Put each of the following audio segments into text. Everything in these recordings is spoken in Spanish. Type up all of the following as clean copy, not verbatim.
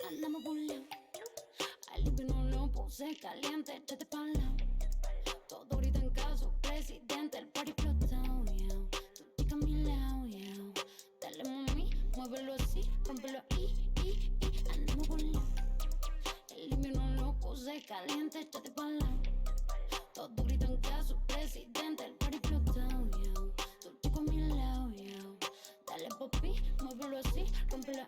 Andamos burlao, al limpio no lo puse caliente, échate pa'l lado. Todo ahorita en caso, presidente, el party explotado, yeah. Tu chica a mi lado, yeah. Dale mami, muévelo así, rómpelo andamos burlao. El limpio no lo puse caliente, échate pa'l lado. Todo ahorita en caso, presidente, el party explotado, yeah. Tu chico a mi lado, yeah. Dale papi, muévelo así, rómpelo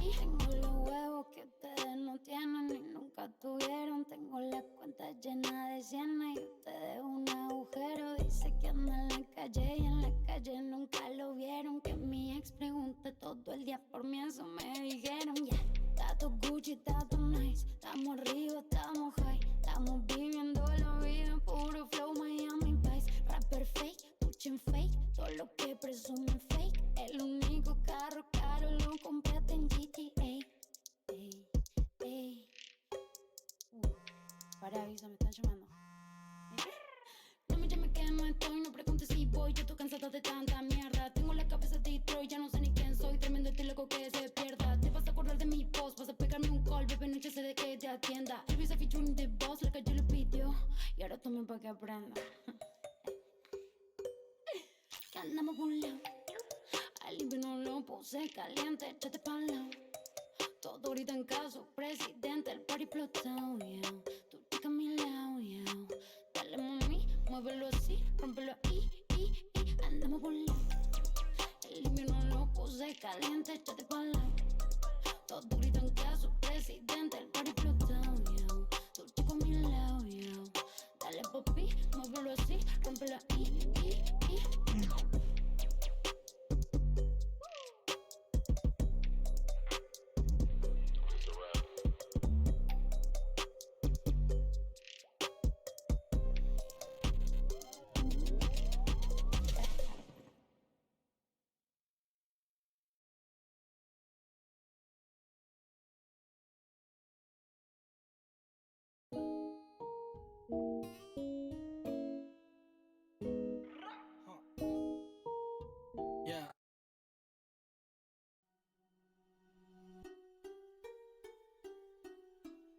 Tengo los huevos que ustedes no tienen ni nunca tuvieron. Tengo la cuenta llena de cienes y ustedes un agujero. Dice que anda en la calle y en la calle nunca lo vieron. Que mi ex pregunte todo el día por mí, eso me dijeron. Ya, está todo Gucci, está todo nice. Estamos arriba, estamos high. Estamos viviendo la vida, puro flow, Miami Vice. Rapper fake, puchen fake. Todo lo que presumen fake. El único carro caro lo compraste en GTA. Ey, ey. Para, avisa, me están llamando. No me llames que no estoy, no preguntes si voy. Yo estoy cansada de tanta mierda. Tengo la cabeza de Detroit, ya no sé ni quién soy. Tremendo este loco que se pierda. Te vas a acordar de mi post, vas a pegarme un call. Bebé, no sé de que te atienda. Elvis a featuring the boss, la calle lo pidió. Y ahora tomen pa' que aprenda. Que andamos por un lado. Al limpio no lo puse caliente, échate pa'l lado. Todo ahorita en caso, presidente, el party explotado, yeah. Tu chica a mi lado, yeah. Dale mami, muévelo así, rómpelo andamos por lado. El limpio no lo puse caliente, échate pa'l lado. Todo ahorita en caso, presidente, el party explotado, yeah. Tu chico a mi lado, yeah. Dale papi, muévelo así, rómpelo Yeah.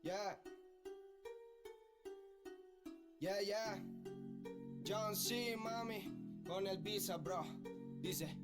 Yeah. Yeah, yeah. John C, mami, con el visa, bro. Dice.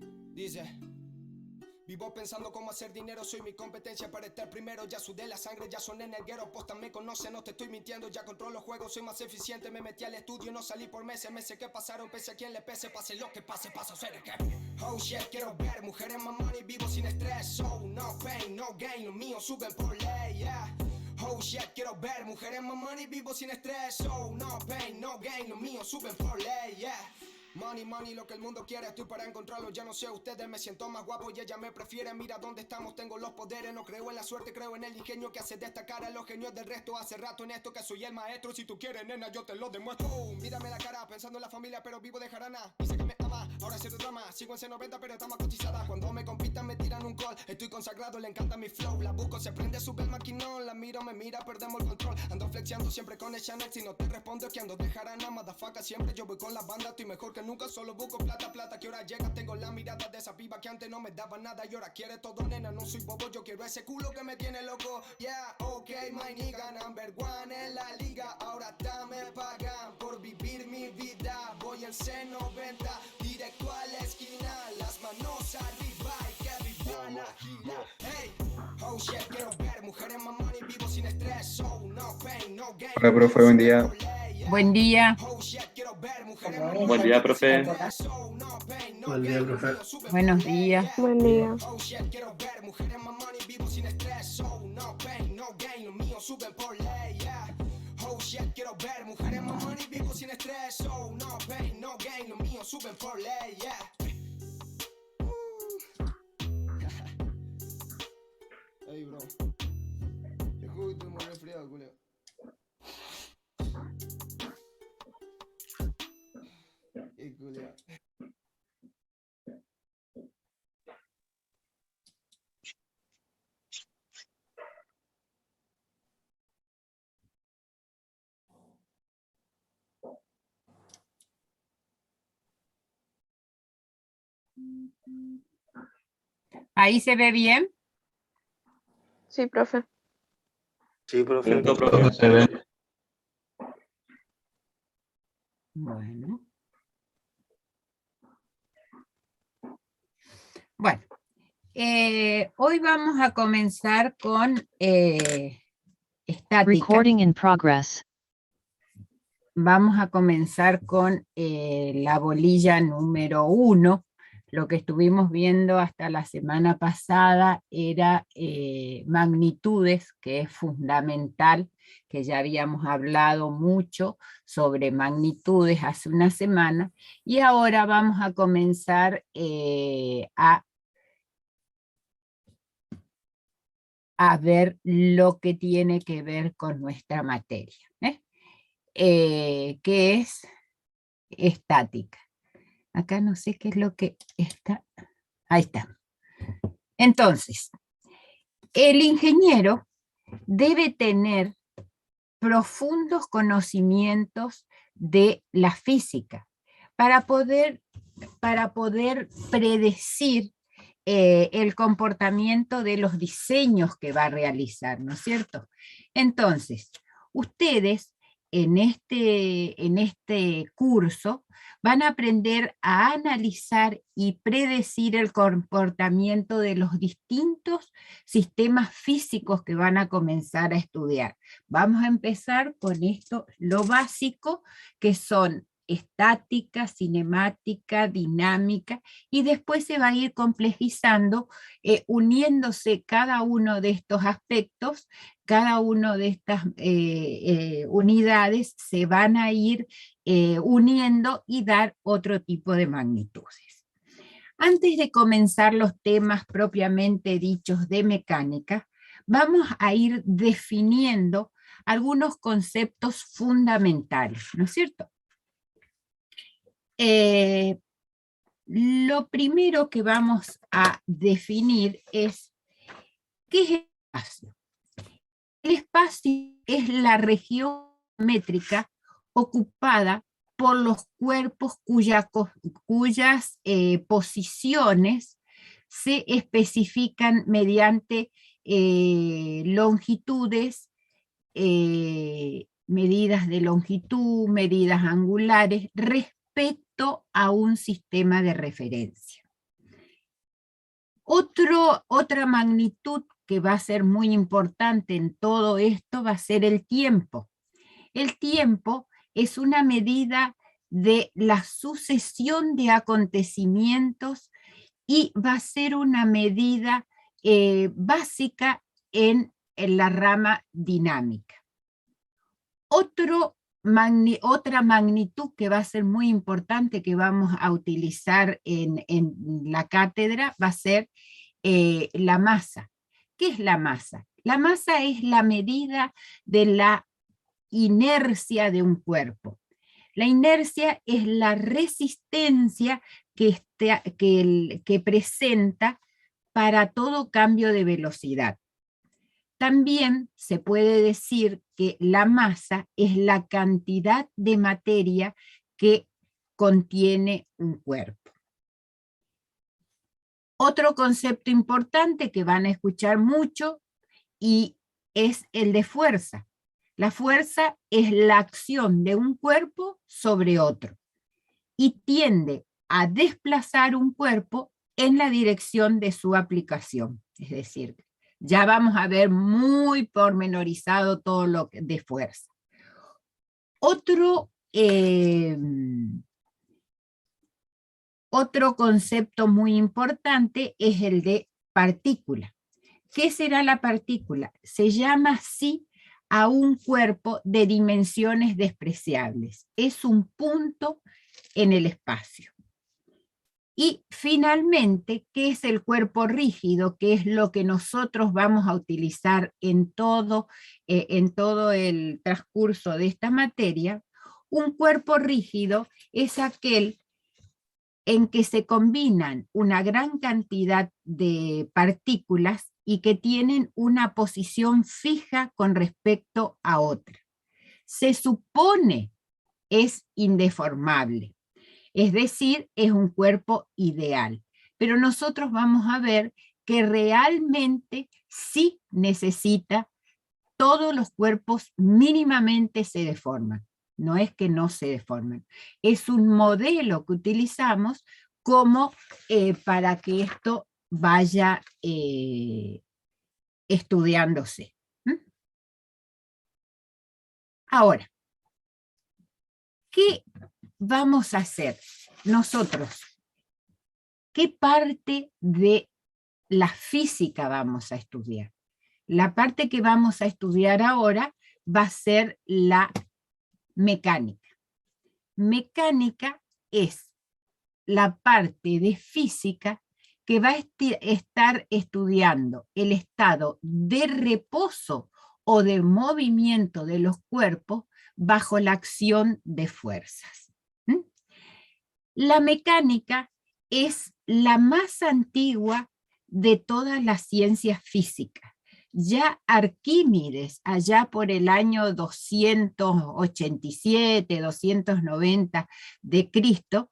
Vivo pensando cómo hacer dinero, soy mi competencia para estar primero. Ya sudé la sangre, ya soné en el guero. Posta me conoce, no te estoy mintiendo. Ya controlo los juegos, soy más eficiente. Me metí al estudio, no salí por meses. Meses que pasaron, pese a quien le pese. Pase lo que pase, paso a ser el jefe. Oh shit, quiero ver mujeres más money, vivo sin estrés. Oh, no pain, no gain, los míos suben por ley, yeah. Oh shit, quiero ver mujeres más money, vivo sin estrés. Oh, no pain, no gain, los míos suben por ley, yeah. Money, money, lo que el mundo quiere, estoy para encontrarlo. Ya no sé ustedes, me siento más guapo y ella me prefiere. Mira dónde estamos, tengo los poderes. No creo en la suerte, creo en el ingenio que hace destacar a los genios del resto. Hace rato en esto que soy el maestro. Si tú quieres, nena, yo te lo demuestro. Mírame la cara, pensando en la familia, pero vivo de jarana. Dice que me ama, ahora cero drama. Sigo en C90, pero está más cotizada. Cuando me compitan, me tiran un call. Estoy consagrado, le encanta mi flow. La busco, se prende, sube el maquinón. La miro, me mira, perdemos el control. Ando flexiando siempre con el Chanel. Si no te respondo, es que ando de jarana. Motherfucker, siempre yo voy con la banda. Estoy mejor que nunca, solo busco plata, plata. Que ahora llega, tengo la mirada de esa piba que antes no me daba nada. Y ahora quiere todo, nena, no soy bobo. Yo quiero ese culo que me tiene loco. Yeah, ok, my nigga, number one en la liga. Ahora hasta me pagan por vivir mi vida. Voy en C90, directo a la esquina. Las manos arriba y que viva la gira. Hey, oh shit, quiero ver mujeres más money, vivo sin estrés. Oh, no pain, no gain. Hola, profe, buen día. Buen día. Buen día, profe. Buen día, profe. Buenos días. Buen día. Quiero ver mujeres más money, vivo sin estrés. Oh, no pain, no gain, los míos suben por ley, yeah. Oh shit, quiero ver mujeres más money, vivo sin estrés. Oh, no pain, no gain, los míos suben por ley, yeah. Hey, bro. Te juro que estoy muy resfriado, culeo. Qué culeo. ¿Ahí se ve bien? Sí, profe. Sí, profe. Punto, profe. Se ve. Bueno. Bueno, hoy vamos a comenzar con estática. Recording in progress. Vamos a comenzar con la bolilla número 1. Lo que estuvimos viendo hasta la semana pasada era magnitudes, que es fundamental, que ya habíamos hablado mucho sobre magnitudes hace una semana, y ahora vamos a comenzar a ver lo que tiene que ver con nuestra materia, que es estática. Acá no sé qué es lo que está. Ahí está. Entonces, el ingeniero debe tener profundos conocimientos de la física para poder predecir el comportamiento de los diseños que va a realizar, ¿no es cierto? Entonces, ustedes en este curso van a aprender a analizar y predecir el comportamiento de los distintos sistemas físicos que van a comenzar a estudiar. Vamos a empezar con esto, lo básico, que son estática, cinemática, dinámica, y después se va a ir complejizando, uniéndose cada uno de estos aspectos, cada una de estas unidades se van a ir uniendo y dar otro tipo de magnitudes. Antes de comenzar los temas propiamente dichos de mecánica, vamos a ir definiendo algunos conceptos fundamentales, ¿no es cierto? Lo primero que vamos a definir es ¿qué es el espacio? El espacio es la región métrica ocupada por los cuerpos cuyas posiciones se especifican mediante longitudes, medidas de longitud, medidas angulares, respecto a un sistema de referencia. Otra magnitud que va a ser muy importante en todo esto va a ser el tiempo. El tiempo es una medida de la sucesión de acontecimientos y va a ser una medida básica en la rama dinámica. Otra magnitud que va a ser muy importante que vamos a utilizar en la cátedra va a ser la masa. ¿Qué es la masa? La masa es la medida de la inercia de un cuerpo. La inercia es la resistencia que presenta para todo cambio de velocidad. También se puede decir que la masa es la cantidad de materia que contiene un cuerpo. Otro concepto importante que van a escuchar mucho y es el de fuerza. La fuerza es la acción de un cuerpo sobre otro y tiende a desplazar un cuerpo en la dirección de su aplicación. Es decir, ya vamos a ver muy pormenorizado todo lo de fuerza. Otro concepto muy importante es el de partícula. ¿Qué será la partícula? Se llama así a un cuerpo de dimensiones despreciables. Es un punto en el espacio. Y finalmente, ¿qué es el cuerpo rígido? Que es lo que nosotros vamos a utilizar en todo el transcurso de esta materia. Un cuerpo rígido es aquel en que se combinan una gran cantidad de partículas y que tienen una posición fija con respecto a otra. Se supone es indeformable. Es decir, es un cuerpo ideal. Pero nosotros vamos a ver que realmente sí necesita, todos los cuerpos mínimamente se deforman. No es que no se deforman. Es un modelo que utilizamos como para que esto vaya estudiándose. Ahora, ¿qué vamos a hacer nosotros? ¿Qué parte de la física vamos a estudiar? La parte que vamos a estudiar ahora va a ser la mecánica. Mecánica es la parte de física que va a estar estudiando el estado de reposo o de movimiento de los cuerpos bajo la acción de fuerzas. La mecánica es la más antigua de todas las ciencias físicas. Ya Arquímedes, allá por el año 287, 290 de Cristo,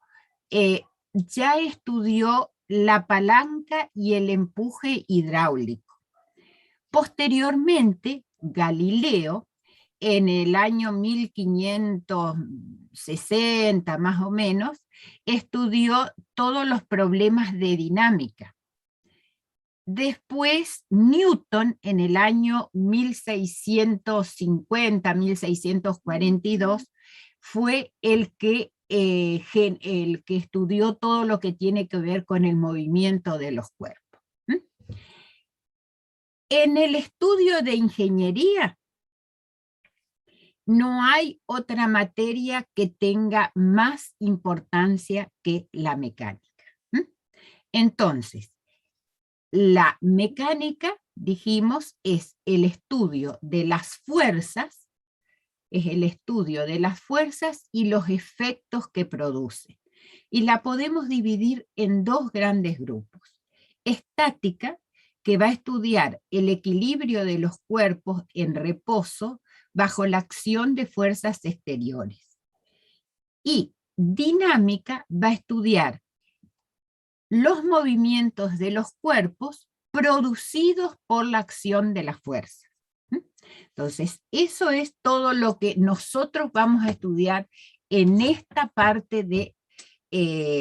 ya estudió la palanca y el empuje hidráulico. Posteriormente, Galileo, en el año 1560 más o menos, estudió todos los problemas de dinámica. Después, Newton, en el año 1650, 1642, fue el que estudió todo lo que tiene que ver con el movimiento de los cuerpos. En el estudio de ingeniería, no hay otra materia que tenga más importancia que la mecánica. Entonces, la mecánica, dijimos, es el estudio de las fuerzas, y los efectos que produce. Y la podemos dividir en dos grandes grupos. Estática, que va a estudiar el equilibrio de los cuerpos en reposo bajo la acción de fuerzas exteriores. Y dinámica va a estudiar los movimientos de los cuerpos producidos por la acción de las fuerzas. Entonces, eso es todo lo que nosotros vamos a estudiar en esta parte de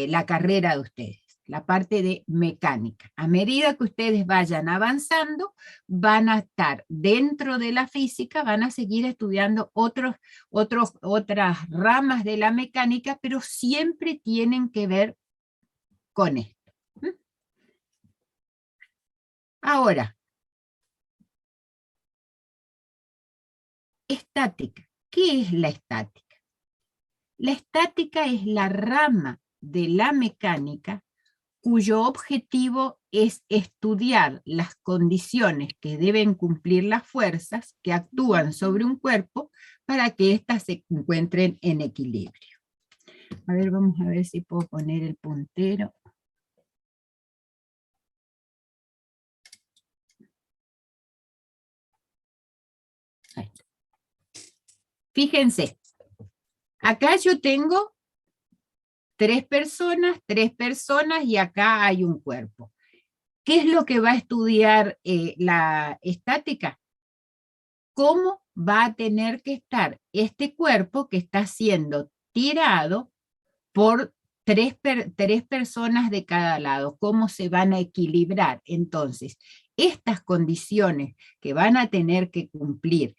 la carrera de ustedes, la parte de mecánica. A medida que ustedes vayan avanzando, van a estar dentro de la física, van a seguir estudiando otras ramas de la mecánica, pero siempre tienen que ver con esto. Ahora, estática. ¿Qué es la estática? La estática es la rama de la mecánica cuyo objetivo es estudiar las condiciones que deben cumplir las fuerzas que actúan sobre un cuerpo para que éstas se encuentren en equilibrio. A ver, vamos a ver si puedo poner el puntero. Ahí. Fíjense, acá yo tengo tres personas y acá hay un cuerpo. ¿Qué es lo que va a estudiar la estática? ¿Cómo va a tener que estar este cuerpo que está siendo tirado por tres personas de cada lado? ¿Cómo se van a equilibrar? Entonces, estas condiciones que van a tener que cumplir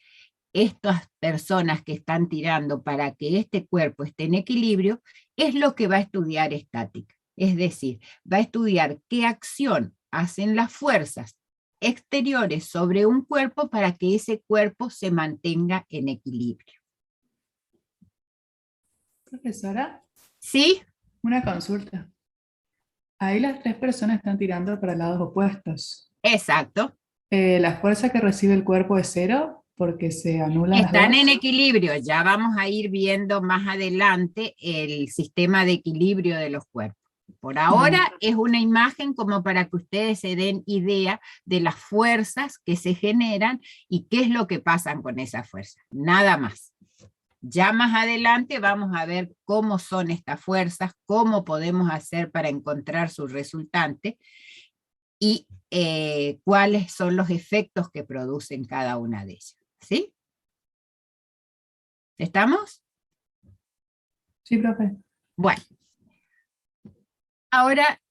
estas personas que están tirando para que este cuerpo esté en equilibrio, es lo que va a estudiar estática. Es decir, va a estudiar qué acción hacen las fuerzas exteriores sobre un cuerpo para que ese cuerpo se mantenga en equilibrio. Profesora, ¿Sí? una consulta. Ahí las tres personas están tirando para lados opuestos. Exacto. ¿La fuerza que recibe el cuerpo es cero porque se anulan las Están dos? en equilibrio. Ya vamos a ir viendo más adelante el sistema de equilibrio de los cuerpos. Por ahora es una imagen como para que ustedes se den idea de las fuerzas que se generan y qué es lo que pasa con esas fuerzas. Nada más. Ya más adelante vamos a ver cómo son estas fuerzas, cómo podemos hacer para encontrar su resultante. y cuáles son los efectos que producen cada una de ellas. ¿Sí? ¿Estamos? Sí, profe. Bueno. Ahora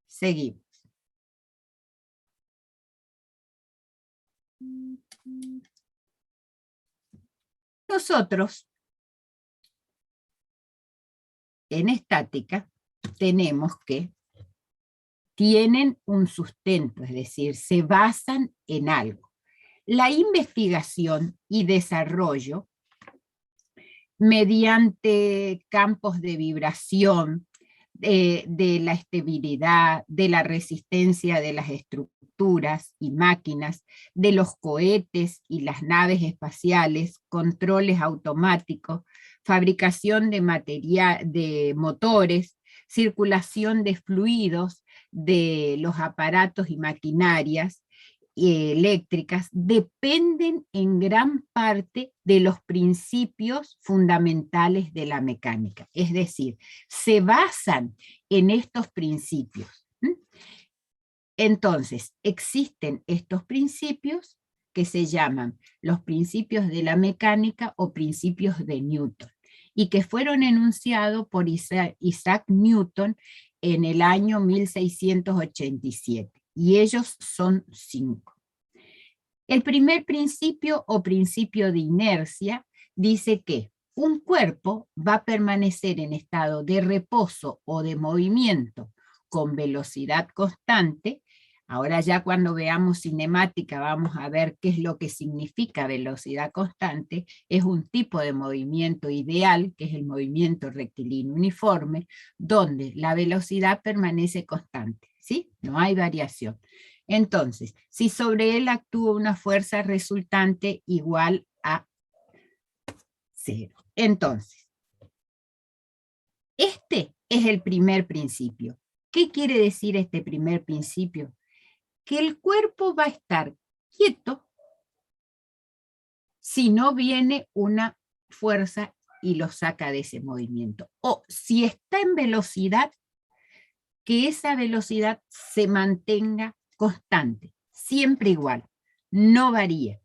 seguimos. Nosotros, en estática, tenemos que tienen un sustento, es decir, se basan en algo. La investigación y desarrollo mediante campos de vibración, de la estabilidad, de la resistencia de las estructuras y máquinas, de los cohetes y las naves espaciales, controles automáticos, fabricación de de motores, circulación de fluidos de los aparatos y maquinarias eléctricas, dependen en gran parte de los principios fundamentales de la mecánica. Es decir, se basan en estos principios. Entonces, existen estos principios que se llaman los principios de la mecánica o principios de Newton, y que fueron enunciados por Isaac Newton en el año 1687. Y ellos son 5. El primer principio o principio de inercia dice que un cuerpo va a permanecer en estado de reposo o de movimiento con velocidad constante. Ahora ya cuando veamos cinemática vamos a ver qué es lo que significa velocidad constante. Es un tipo de movimiento ideal, que es el movimiento rectilíneo uniforme, donde la velocidad permanece constante, ¿sí? No hay variación. Entonces, si sobre él actúa una fuerza resultante igual a 0. Entonces, este es el primer principio. ¿Qué quiere decir este primer principio? Que el cuerpo va a estar quieto si no viene una fuerza y lo saca de ese movimiento. O si está en velocidad, que esa velocidad se mantenga constante, siempre igual, no varía.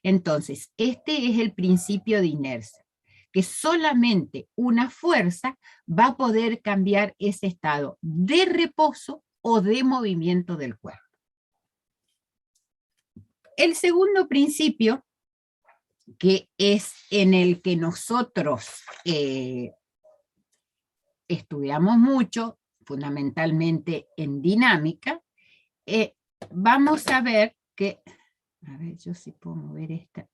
Entonces, este es el principio de inercia, que solamente una fuerza va a poder cambiar ese estado de reposo o de movimiento del cuerpo. El segundo principio, que es en el que nosotros estudiamos mucho, fundamentalmente en dinámica, vamos a ver que, a ver, yo sí puedo mover esta.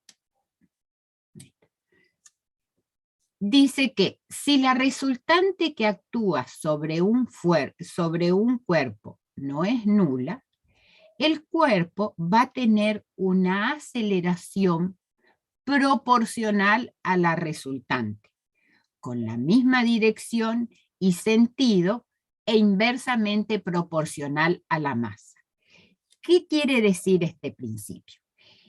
Dice que si la resultante que actúa sobre un cuerpo no es nula, el cuerpo va a tener una aceleración proporcional a la resultante, con la misma dirección y sentido e inversamente proporcional a la masa. ¿Qué quiere decir este principio?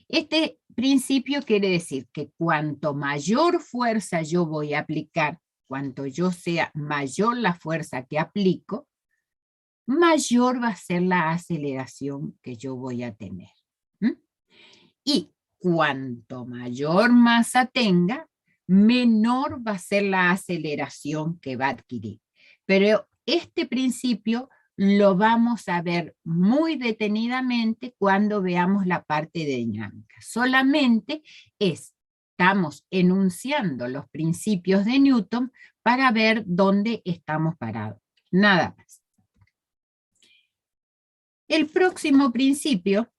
Este principio quiere decir que cuanto mayor fuerza yo voy a aplicar, cuanto yo sea mayor la fuerza que aplico, mayor va a ser la aceleración que yo voy a tener. Y cuanto mayor masa tenga, menor va a ser la aceleración que va a adquirir. Pero este principio lo vamos a ver muy detenidamente cuando veamos la parte de dinámica. Solamente estamos enunciando los principios de Newton para ver dónde estamos parados. Nada más. El próximo principio,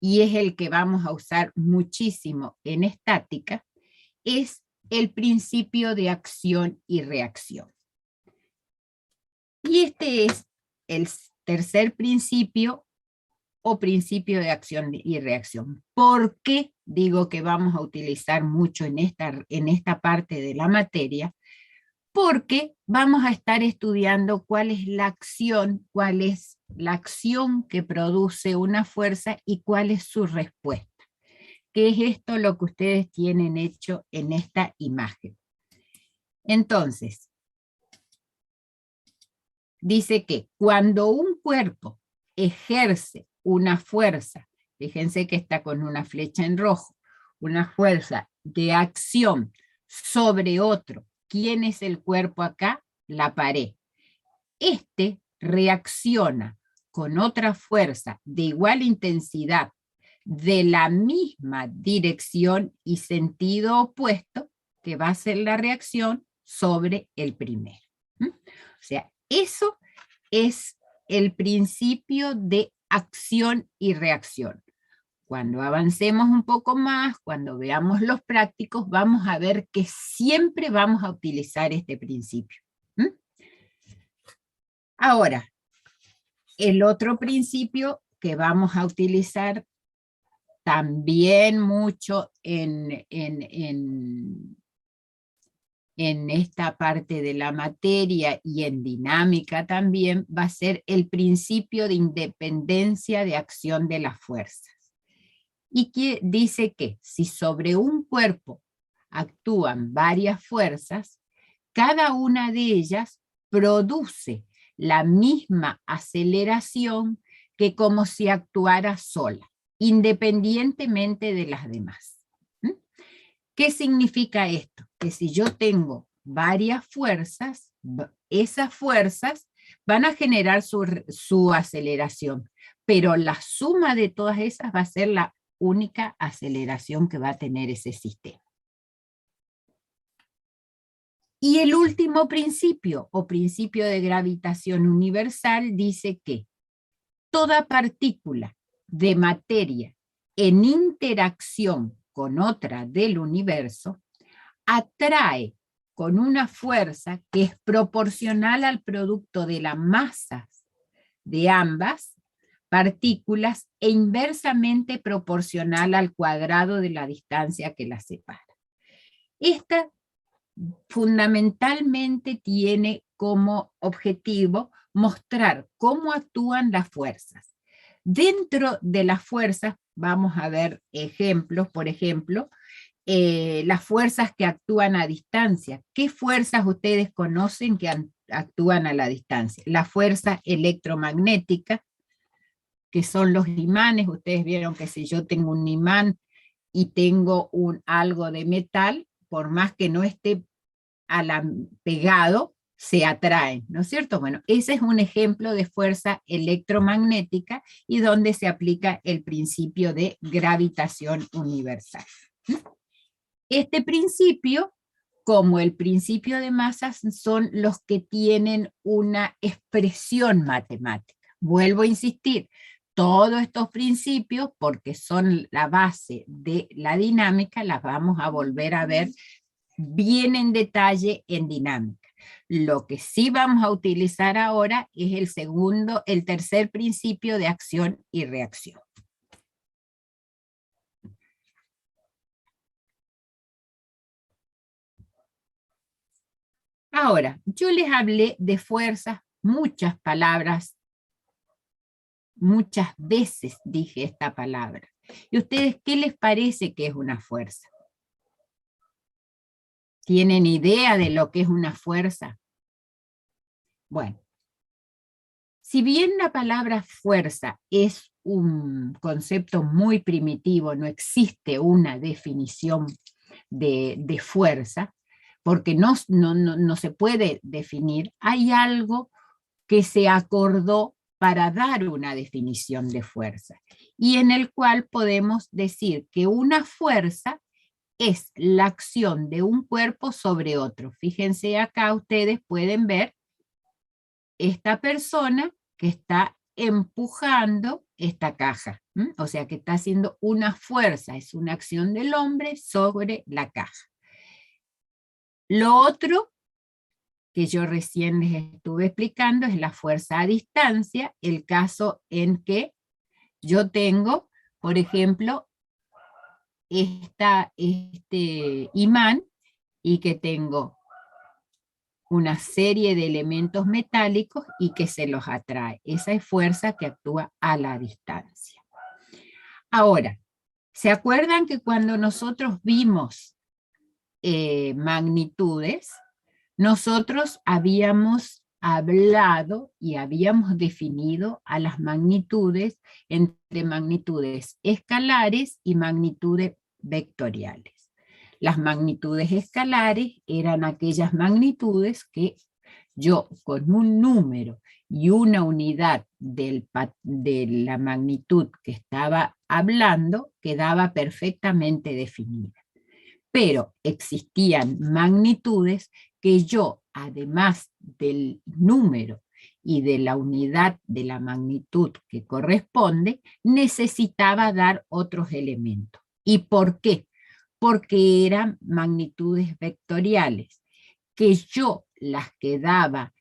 y es el que vamos a usar muchísimo en estática, es el principio de acción y reacción. Y este es el tercer principio o principio de acción y reacción. ¿Por qué digo que vamos a utilizar mucho en esta parte de la materia? Porque vamos a estar estudiando cuál es la acción que produce una fuerza y cuál es su respuesta. ¿Qué es esto lo que ustedes tienen hecho en esta imagen? Entonces, dice que cuando un cuerpo ejerce una fuerza, fíjense que está con una flecha en rojo, una fuerza de acción sobre otro. ¿Quién es el cuerpo acá? La pared. Este reacciona con otra fuerza de igual intensidad, de la misma dirección y sentido opuesto, que va a ser la reacción sobre el primero. O sea, eso es el principio de acción y reacción. Cuando avancemos un poco más, cuando veamos los prácticos, vamos a ver que siempre vamos a utilizar este principio. Ahora, el otro principio que vamos a utilizar también mucho en esta parte de la materia y en dinámica también, va a ser el principio de independencia de acción de las fuerzas. Y que dice que si sobre un cuerpo actúan varias fuerzas, cada una de ellas produce la misma aceleración que como si actuara sola, independientemente de las demás. ¿Qué significa esto? Que si yo tengo varias fuerzas, esas fuerzas van a generar su aceleración, pero la suma de todas esas va a ser la única aceleración que va a tener ese sistema. Y el último principio, o principio de gravitación universal, dice que toda partícula de materia en interacción con otra del universo atrae con una fuerza que es proporcional al producto de las masas de ambas partículas e inversamente proporcional al cuadrado de la distancia que las separa. Esta fundamentalmente tiene como objetivo mostrar cómo actúan las fuerzas. Dentro de las fuerzas vamos a ver ejemplos, por ejemplo, las fuerzas que actúan a distancia. ¿Qué fuerzas ustedes conocen que actúan a la distancia? La fuerza electromagnética, que son los imanes. Ustedes vieron que si yo tengo un imán y tengo algo de metal, por más que no esté pegado, se atraen, ¿no es cierto? Bueno, ese es un ejemplo de fuerza electromagnética y donde se aplica el principio de gravitación universal. Este principio, como el principio de masas, son los que tienen una expresión matemática. Vuelvo a insistir, todos estos principios, porque son la base de la dinámica, las vamos a volver a ver bien en detalle en dinámica. Lo que sí vamos a utilizar ahora es el tercer principio de acción y reacción. Ahora, yo les hablé de fuerzas, muchas palabras, muchas veces dije esta palabra. ¿Y ustedes qué les parece que es una fuerza? ¿Tienen idea de lo que es una fuerza? Bueno, si bien la palabra fuerza es un concepto muy primitivo, no existe una definición de fuerza, porque no se puede definir, hay algo que se acordó para dar una definición de fuerza, y en el cual podemos decir que una fuerza es la acción de un cuerpo sobre otro. Fíjense acá, ustedes pueden ver esta persona que está empujando esta caja, o sea que está haciendo una fuerza, es una acción del hombre sobre la caja. Lo otro que yo recién les estuve explicando es la fuerza a distancia, el caso en que yo tengo, por ejemplo, este imán y que tengo una serie de elementos metálicos y que se los atrae. Esa es fuerza que actúa a la distancia. Ahora, ¿se acuerdan que cuando nosotros vimos magnitudes, nosotros habíamos hablado y habíamos definido a las magnitudes entre magnitudes escalares y magnitudes vectoriales. Las magnitudes escalares eran aquellas magnitudes que yo con un número y una unidad de la magnitud que estaba hablando quedaba perfectamente definida. Pero existían magnitudes que yo, además del número y de la unidad de la magnitud que corresponde, necesitaba dar otros elementos. ¿Y por qué? Porque eran magnitudes vectoriales, que yo las quedaba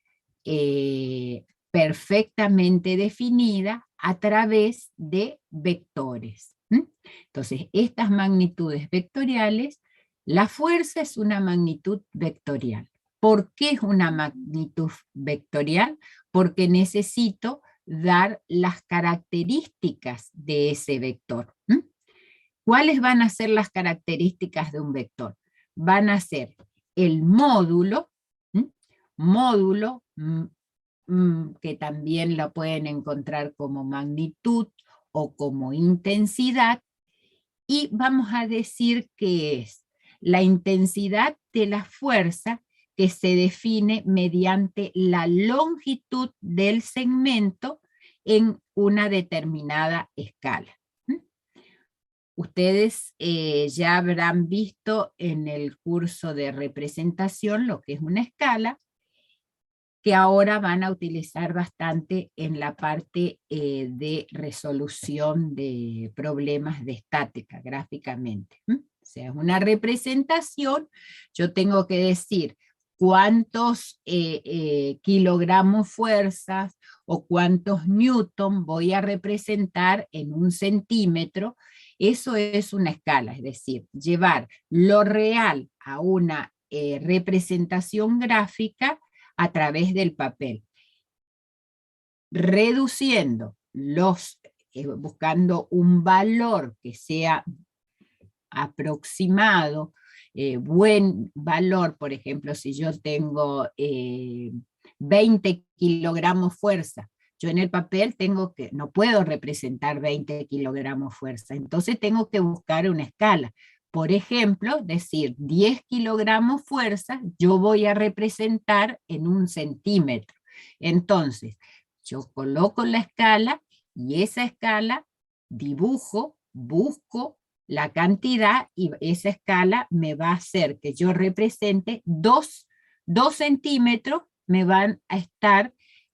perfectamente definida a través de vectores. Entonces, estas magnitudes vectoriales, la fuerza es una magnitud vectorial. ¿Por qué es una magnitud vectorial? Porque necesito dar las características de ese vector. ¿Cuáles van a ser las características de un vector? Van a ser el módulo, que también lo pueden encontrar como magnitud o como intensidad, y vamos a decir que es la intensidad de la fuerza que se define mediante la longitud del segmento en una determinada escala. Ustedes ya habrán visto en el curso de representación lo que es una escala, que ahora van a utilizar bastante en la parte de resolución de problemas de estática gráficamente. O sea, es una representación, yo tengo que decir cuántos kilogramos fuerzas o cuántos newton voy a representar en un centímetro. Eso es una escala, es decir, llevar lo real a una representación gráfica a través del papel, reduciendo buscando un valor que sea aproximado, buen valor. Por ejemplo, si yo tengo 20 kilogramos fuerza, yo en el papel no puedo representar 20 kilogramos fuerza, entonces tengo que buscar una escala. Por ejemplo, decir 10 kilogramos fuerza, yo voy a representar en un centímetro. Entonces, yo coloco la escala y esa escala dibujo, busco la cantidad y esa escala me va a hacer que yo represente 2 centímetros, me van a estar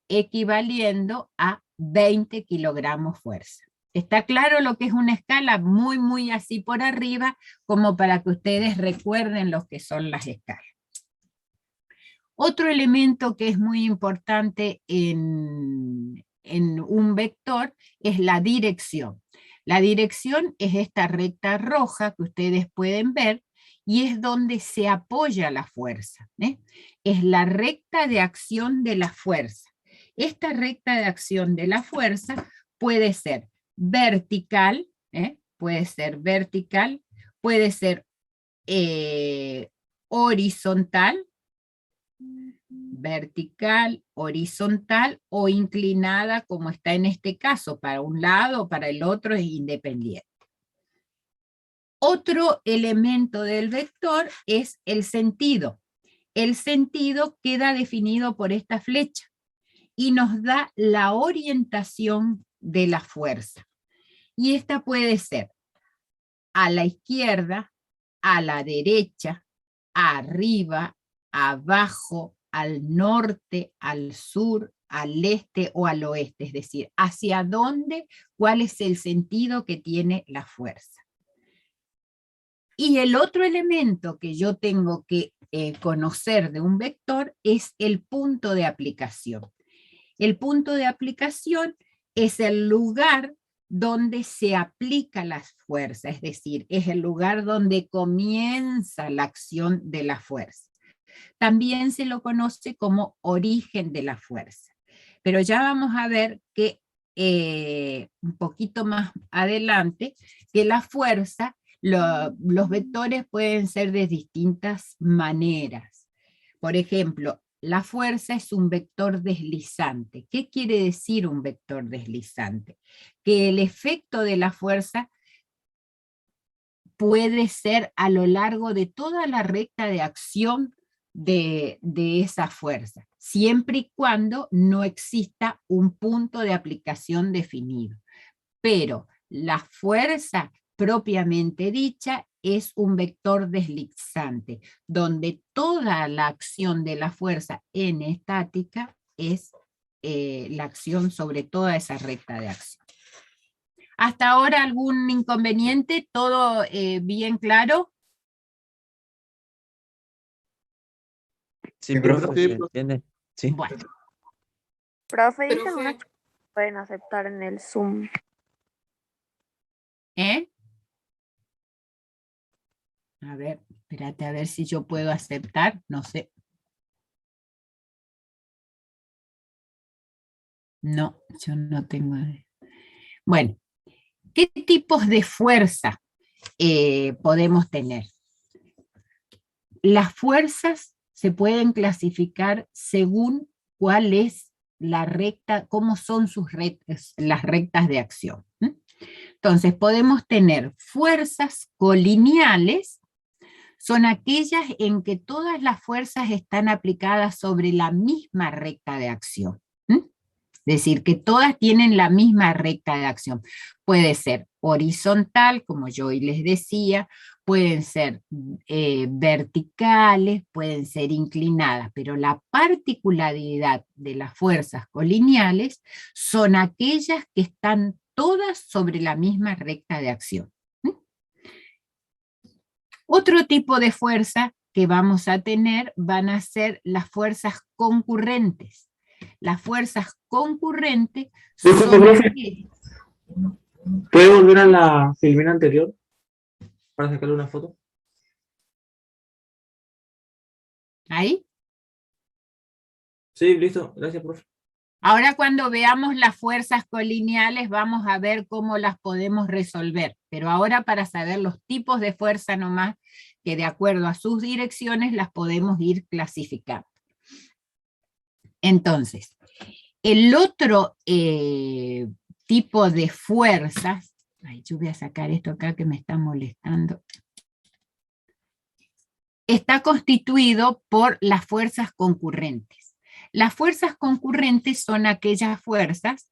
equivaliendo a 20 kilogramos fuerza. ¿Está claro lo que es una escala? Muy, muy así por arriba, como para que ustedes recuerden lo que son las escalas. Otro elemento que es muy importante en un vector es la dirección. La dirección es esta recta roja que ustedes pueden ver y es donde se apoya la fuerza. Es la recta de acción de la fuerza. Esta recta de acción de la fuerza puede ser vertical, puede ser vertical, puede ser horizontal, vertical, horizontal o inclinada, como está en este caso, para un lado o para el otro es independiente. Otro elemento del vector es el sentido. El sentido queda definido por esta flecha y nos da la orientación de la fuerza. Y esta puede ser a la izquierda, a la derecha, arriba, abajo, al norte, al sur, al este o al oeste, es decir, hacia dónde, cuál es el sentido que tiene la fuerza. Y el otro elemento que yo tengo que conocer de un vector es el punto de aplicación. El punto de aplicación es el lugar donde se aplica la fuerza, es decir, es el lugar donde comienza la acción de la fuerza. También se lo conoce como origen de la fuerza. Pero ya vamos a ver que un poquito más adelante, que la fuerza, los vectores pueden ser de distintas maneras. Por ejemplo, la fuerza es un vector deslizante. ¿Qué quiere decir un vector deslizante? Que el efecto de la fuerza puede ser a lo largo de toda la recta de acción de esa fuerza, siempre y cuando no exista un punto de aplicación definido. Pero la fuerza propiamente dicha es un vector deslizante, donde toda la acción de la fuerza en estática es la acción sobre toda esa recta de acción. ¿Hasta ahora algún inconveniente? ¿Todo bien claro? Sí, profe, ¿se entiende? Sí. Bueno, Profe, dicen unas que pueden aceptar en el Zoom. ¿eh? A ver, espérate a ver si yo puedo aceptar, no sé. No, yo no tengo. Bueno, ¿qué tipos de fuerza podemos tener? Las fuerzas se pueden clasificar según cuál es la recta, cómo son sus rectas, las rectas de acción. Entonces podemos tener fuerzas colineales, son aquellas en que todas las fuerzas están aplicadas sobre la misma recta de acción. Es decir, que todas tienen la misma recta de acción. Puede ser horizontal, como yo hoy les decía, pueden ser verticales, pueden ser inclinadas, pero la particularidad de las fuerzas colineales son aquellas que están todas sobre la misma recta de acción. Otro tipo de fuerza que vamos a tener van a ser las fuerzas concurrentes. Las fuerzas concurrentes son aquellas. ¿Puede volver a la filmina anterior para sacarle una foto? ¿Ahí? Sí, listo. Gracias, profe. Ahora cuando veamos las fuerzas colineales vamos a ver cómo las podemos resolver, pero ahora para saber los tipos de fuerza nomás, que de acuerdo a sus direcciones las podemos ir clasificando. Entonces, el otro tipo de fuerzas, ay, yo voy a sacar esto acá que me está molestando, está constituido por las fuerzas concurrentes. Las fuerzas concurrentes son aquellas fuerzas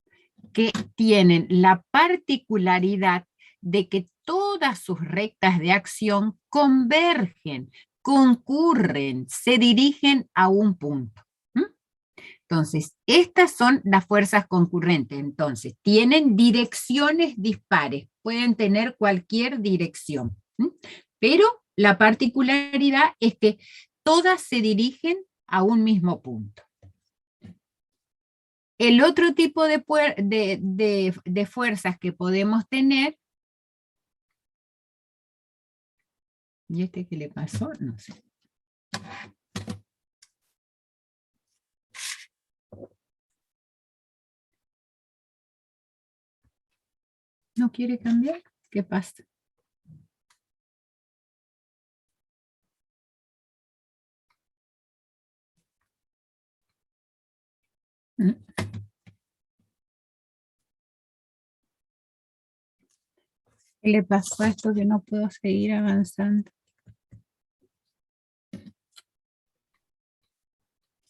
que tienen la particularidad de que todas sus rectas de acción convergen, concurren, se dirigen a un punto. Entonces, estas son las fuerzas concurrentes. Entonces, tienen direcciones dispares, pueden tener cualquier dirección, pero la particularidad es que todas se dirigen a un mismo punto. El otro tipo de fuerzas que podemos tener, ¿y este qué le pasó? No sé. ¿No quiere cambiar? ¿Qué pasa? ¿Qué le pasó a esto que no puedo seguir avanzando?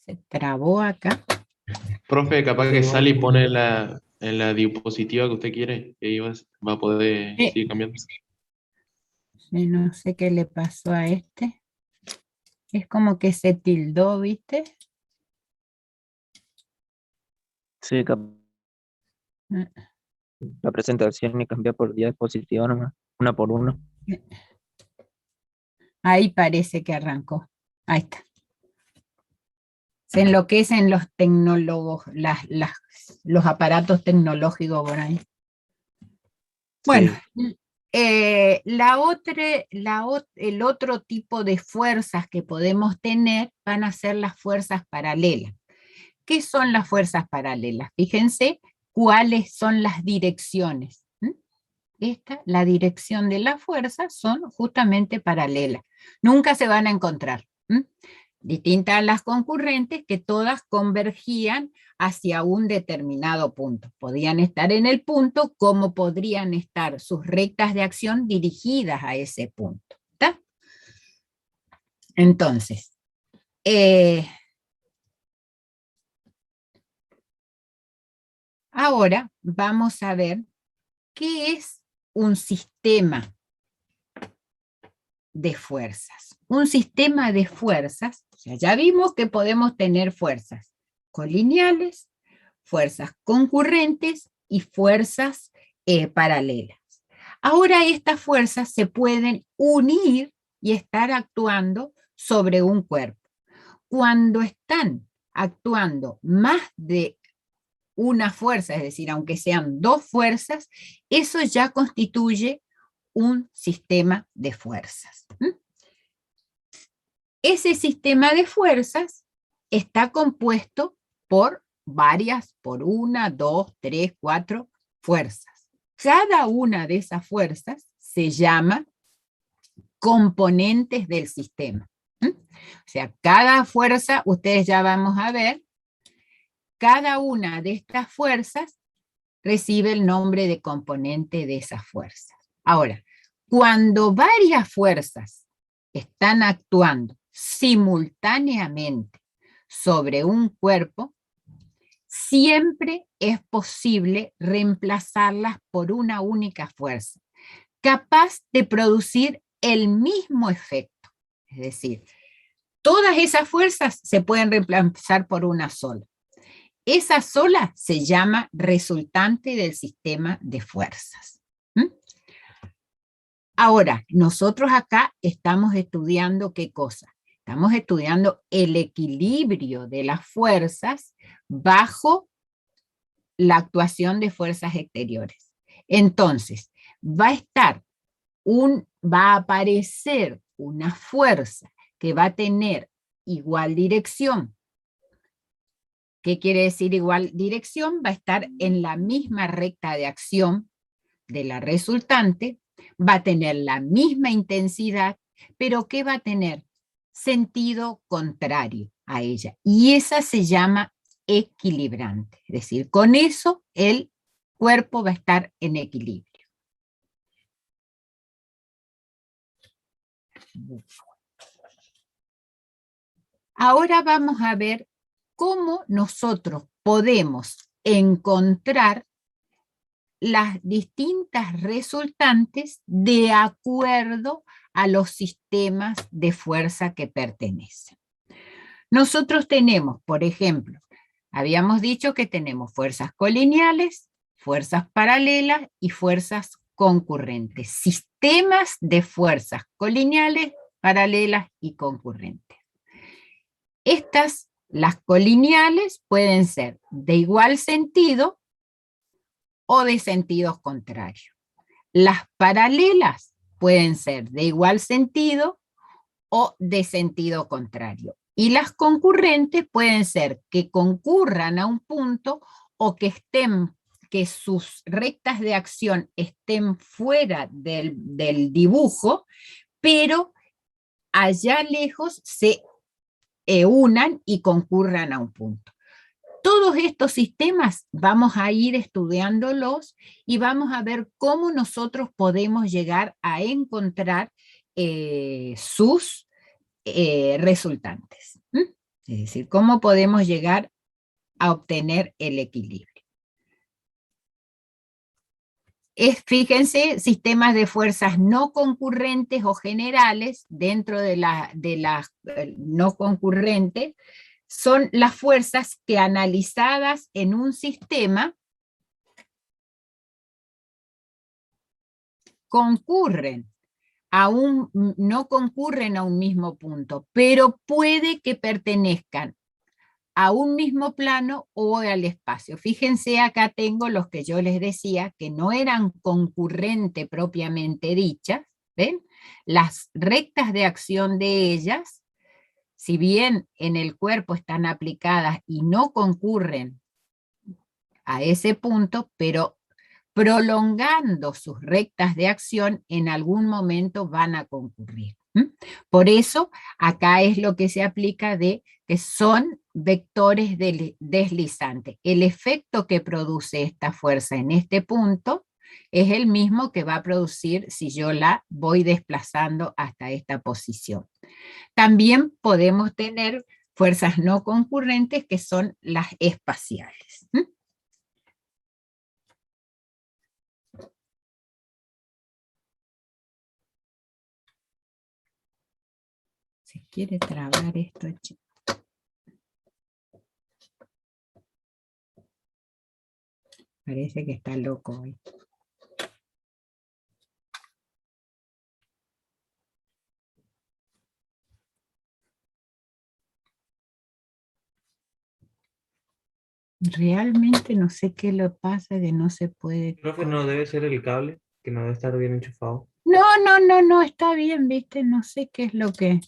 Se trabó acá. Profe, capaz que sale y pone en la diapositiva que usted quiere, y ahí va a poder seguir cambiando. Sí, no sé qué le pasó a este. Es como que se tildó, ¿viste? Sí, la presentación y cambiar por diapositiva nomás, una por una. Ahí parece que arrancó. Ahí está. Se enloquecen los tecnólogos, los aparatos tecnológicos por ahí. Bueno, sí. El otro tipo de fuerzas que podemos tener van a ser las fuerzas paralelas. ¿Qué son las fuerzas paralelas? Fíjense cuáles son las direcciones. La dirección de la fuerza son justamente paralelas. Nunca se van a encontrar. distintas a las concurrentes, que todas convergían hacia un determinado punto. Podían estar en el punto, como podrían estar sus rectas de acción dirigidas a ese punto. ¿Está? Entonces, ahora vamos a ver qué es un sistema de fuerzas. Un sistema de fuerzas, o sea, ya vimos que podemos tener fuerzas colineales, fuerzas concurrentes y fuerzas paralelas. Ahora estas fuerzas se pueden unir y estar actuando sobre un cuerpo. Cuando están actuando más de una fuerza, es decir, aunque sean dos fuerzas, eso ya constituye un sistema de fuerzas. Ese sistema de fuerzas está compuesto por varias, por una, dos, tres, cuatro fuerzas. Cada una de esas fuerzas se llama componentes del sistema. O sea, cada fuerza, ustedes ya vamos a ver, cada una de estas fuerzas recibe el nombre de componente de esas fuerzas. Ahora, cuando varias fuerzas están actuando simultáneamente sobre un cuerpo, siempre es posible reemplazarlas por una única fuerza, capaz de producir el mismo efecto. Es decir, todas esas fuerzas se pueden reemplazar por una sola. Esa sola se llama resultante del sistema de fuerzas. Ahora, nosotros acá estamos estudiando ¿qué cosa? Estamos estudiando el equilibrio de las fuerzas bajo la actuación de fuerzas exteriores. Entonces, va a aparecer una fuerza que va a tener igual dirección. ¿Qué quiere decir igual dirección? Va a estar en la misma recta de acción de la resultante, va a tener la misma intensidad, pero ¿qué va a tener? Sentido contrario a ella. Y esa se llama equilibrante. Es decir, con eso el cuerpo va a estar en equilibrio. Ahora vamos a ver cómo nosotros podemos encontrar las distintas resultantes de acuerdo a los sistemas de fuerza que pertenecen. Nosotros tenemos, por ejemplo, habíamos dicho que tenemos fuerzas colineales, fuerzas paralelas y fuerzas concurrentes. Sistemas de fuerzas colineales, paralelas y concurrentes. Las colineales, pueden ser de igual sentido o de sentidos contrarios. Las paralelas pueden ser de igual sentido o de sentido contrario. Y las concurrentes pueden ser que concurran a un punto o que sus rectas de acción estén fuera del dibujo, pero allá lejos se unan y concurran a un punto. Todos estos sistemas vamos a ir estudiándolos y vamos a ver cómo nosotros podemos llegar a encontrar sus resultantes. Es decir, cómo podemos llegar a obtener el equilibrio. Fíjense, sistemas de fuerzas no concurrentes o generales, dentro de las no concurrentes, son las fuerzas que analizadas en un sistema no concurren a un mismo punto, pero puede que pertenezcan a un mismo plano o al espacio. Fíjense, acá tengo los que yo les decía que no eran concurrentes propiamente dichas, ¿ven? Las rectas de acción de ellas, si bien en el cuerpo están aplicadas y no concurren a ese punto, pero prolongando sus rectas de acción, en algún momento van a concurrir. Por eso, acá es lo que se aplica de que son vectores deslizantes. El efecto que produce esta fuerza en este punto es el mismo que va a producir si yo la voy desplazando hasta esta posición. También podemos tener fuerzas no concurrentes que son las espaciales. Si quiere trabar esto, parece que está loco hoy. Realmente no sé qué le pasa que no se puede. Profe, no debe ser el cable, que no debe estar bien enchufado. No, está bien, viste, no sé qué es lo que...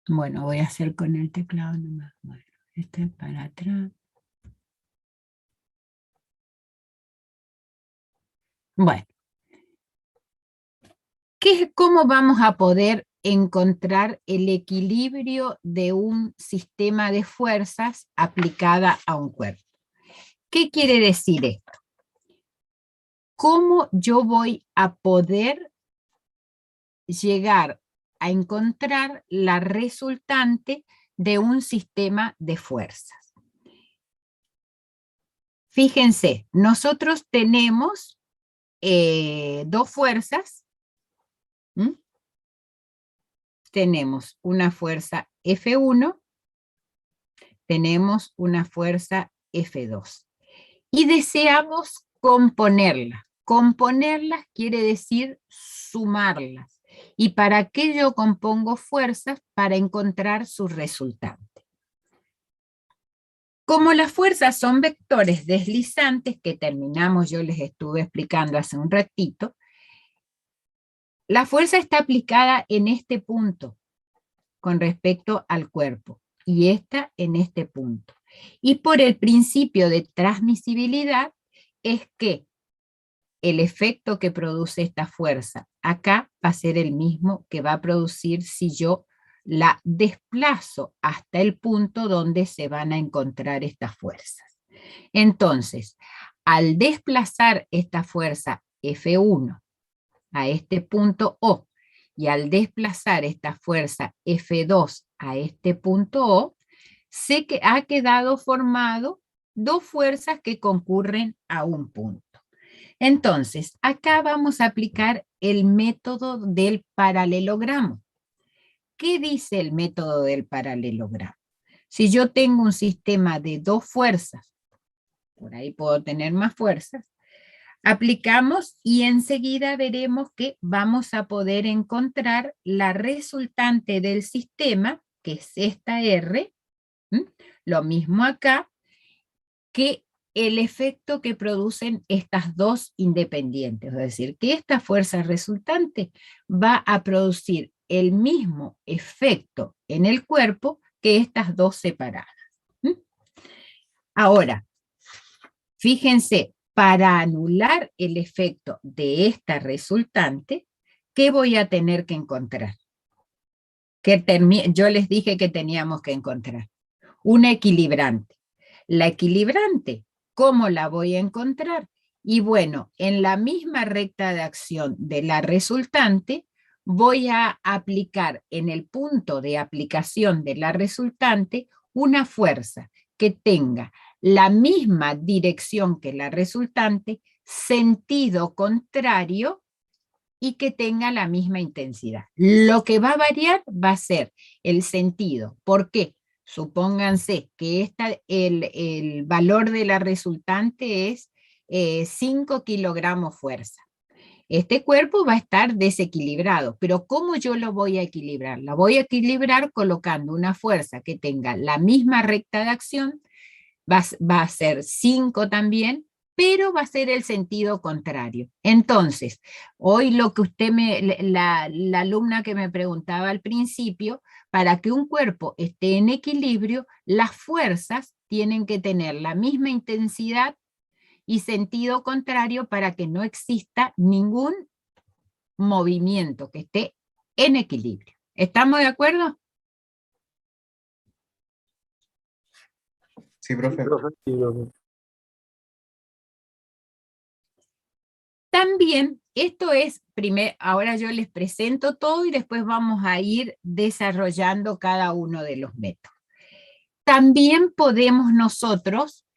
Bueno, voy a hacer con el teclado nomás. Bueno, este para atrás. Bueno. ¿Cómo vamos a poder encontrar el equilibrio de un sistema de fuerzas aplicada a un cuerpo? ¿Qué quiere decir esto? ¿Cómo yo voy a poder llegar a encontrar la resultante de un sistema de fuerzas? Fíjense, nosotros tenemos dos fuerzas. Tenemos una fuerza F1, tenemos una fuerza F2. Y deseamos componerlas. Componerlas quiere decir sumarlas. ¿Y para qué yo compongo fuerzas? Para encontrar su resultante. Como las fuerzas son vectores deslizantes, que terminamos, yo les estuve explicando hace un ratito, la fuerza está aplicada en este punto con respecto al cuerpo y esta en este punto. Y por el principio de transmisibilidad es que el efecto que produce esta fuerza acá va a ser el mismo que va a producir si yo la desplazo hasta el punto donde se van a encontrar estas fuerzas. Entonces, al desplazar esta fuerza F1 a este punto O, y al desplazar esta fuerza F2 a este punto O, sé que ha quedado formado dos fuerzas que concurren a un punto. Entonces, acá vamos a aplicar el método del paralelogramo. ¿Qué dice el método del paralelogramo? Si yo tengo un sistema de dos fuerzas, por ahí puedo tener más fuerzas, aplicamos y enseguida veremos que vamos a poder encontrar la resultante del sistema, que es esta R, lo mismo acá, que el efecto que producen estas dos independientes. Es decir, que esta fuerza resultante va a producir el mismo efecto en el cuerpo que estas dos separadas. Ahora, fíjense, para anular el efecto de esta resultante, ¿qué voy a tener que encontrar? Yo les dije que teníamos que encontrar una equilibrante. La equilibrante, ¿cómo la voy a encontrar? Y bueno, en la misma recta de acción de la resultante, voy a aplicar en el punto de aplicación de la resultante una fuerza que tenga la misma dirección que la resultante, sentido contrario y que tenga la misma intensidad. Lo que va a variar va a ser el sentido. ¿Por qué? Supónganse que el valor de la resultante es 5 kilogramos fuerza. Este cuerpo va a estar desequilibrado, pero ¿cómo yo lo voy a equilibrar? La voy a equilibrar colocando una fuerza que tenga la misma recta de acción, va a ser 5 también, pero va a ser el sentido contrario. Entonces, hoy lo que la alumna que me preguntaba al principio, para que un cuerpo esté en equilibrio, las fuerzas tienen que tener la misma intensidad y sentido contrario para que no exista ningún movimiento, que esté en equilibrio. ¿Estamos de acuerdo? Sí, profe. También, esto es, ahora yo les presento todo y después vamos a ir desarrollando cada uno de los métodos. También podemos nosotros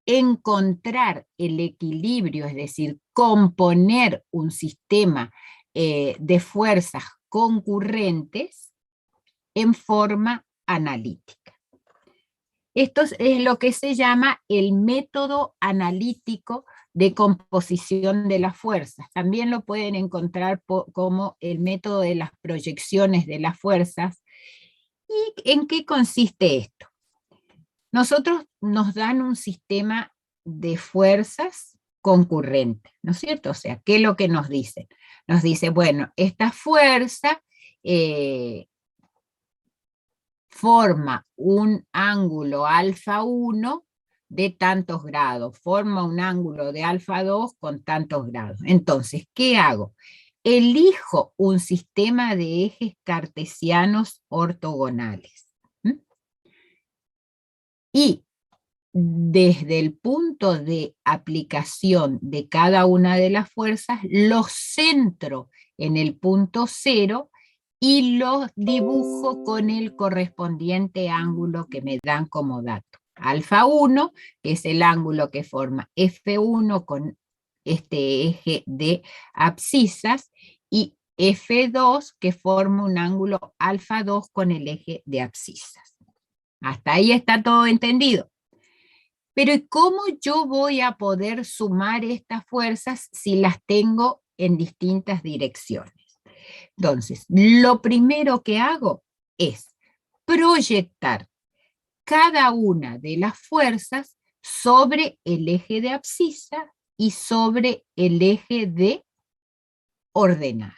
encontrar el equilibrio, es decir, componer un sistema de fuerzas concurrentes en forma analítica. Esto es lo que se llama el método analítico de composición de las fuerzas. También lo pueden encontrar como el método de las proyecciones de las fuerzas. ¿Y en qué consiste esto? Nosotros nos dan un sistema de fuerzas concurrentes, ¿no es cierto? O sea, ¿qué es lo que nos dicen? Nos dice, bueno, esta fuerza forma un ángulo alfa 1 de tantos grados, forma un ángulo de alfa 2 con tantos grados. Entonces, ¿qué hago? Elijo un sistema de ejes cartesianos ortogonales. Y desde el punto de aplicación de cada una de las fuerzas, los centro en el punto 0 y los dibujo con el correspondiente ángulo que me dan como dato. Alfa 1, que es el ángulo que forma F1 con este eje de abscisas, y F2, que forma un ángulo alfa 2 con el eje de abscisas. Hasta ahí está todo entendido. Pero ¿cómo yo voy a poder sumar estas fuerzas si las tengo en distintas direcciones? Entonces, lo primero que hago es proyectar cada una de las fuerzas sobre el eje de abscisa y sobre el eje de ordenadas.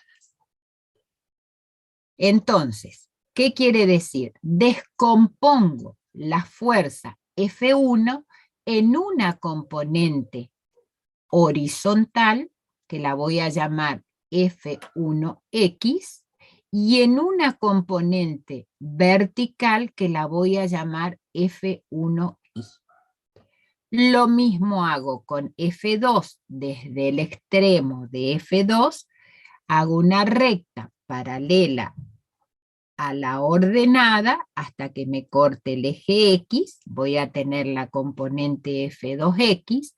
Entonces, ¿qué quiere decir? Descompongo la fuerza F1 en una componente horizontal, que la voy a llamar F1X, y en una componente vertical que la voy a llamar F1Y. Lo mismo hago con F2, desde el extremo de F2, hago una recta paralela a la ordenada hasta que me corte el eje X, voy a tener la componente F2X,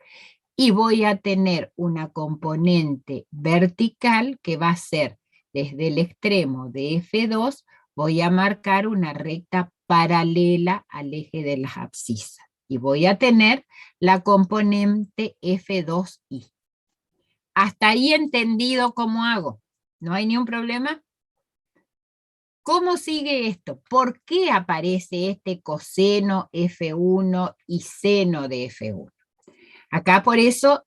y voy a tener una componente vertical que va a ser desde el extremo de F2, voy a marcar una recta paralela al eje de las abscisas. Y voy a tener la componente F2Y. ¿Hasta ahí entendido cómo hago? ¿No hay ningún problema? ¿Cómo sigue esto? ¿Por qué aparece este coseno F1 y seno de F1? Acá por eso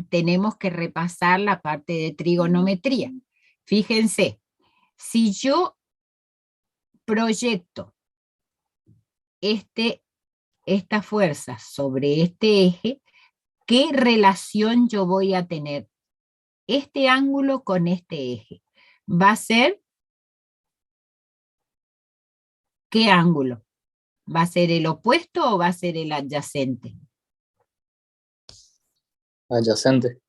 tenemos que repasar la parte de trigonometría. Fíjense, si yo proyecto esta fuerza sobre este eje, ¿qué relación yo voy a tener? Este ángulo con este eje. ¿Va a ser qué ángulo? ¿Va a ser el opuesto o va a ser el adyacente? Adyacente.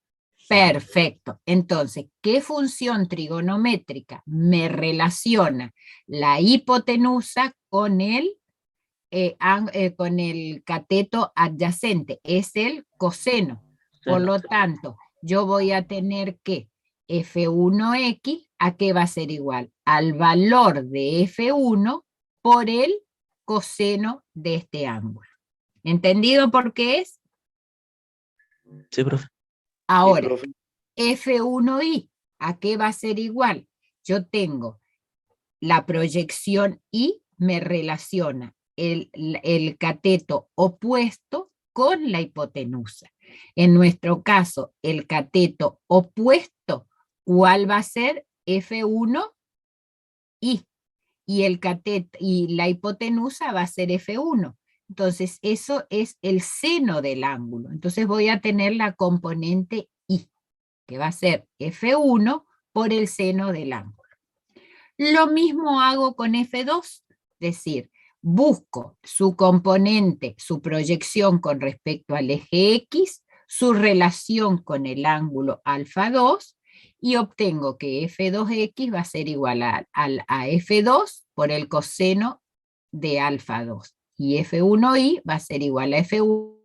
Perfecto. Entonces, ¿qué función trigonométrica me relaciona la hipotenusa con el cateto adyacente? Es el coseno. Por lo tanto, yo voy a tener que F1X, ¿a qué va a ser igual? Al valor de F1 por el coseno de este ángulo. ¿Entendido por qué es? Sí, profe. Ahora, F1Y, ¿a qué va a ser igual? Yo tengo la proyección Y, me relaciona el cateto opuesto con la hipotenusa. En nuestro caso, el cateto opuesto, ¿cuál va a ser? F1Y. Y la hipotenusa va a ser F1. Entonces, eso es el seno del ángulo. Entonces voy a tener la componente I, que va a ser F1 por el seno del ángulo. Lo mismo hago con F2, es decir, busco su componente, su proyección con respecto al eje X, su relación con el ángulo alfa 2, y obtengo que F2X va a ser igual a F2 por el coseno de alfa 2. Y F1Y va a ser igual a F1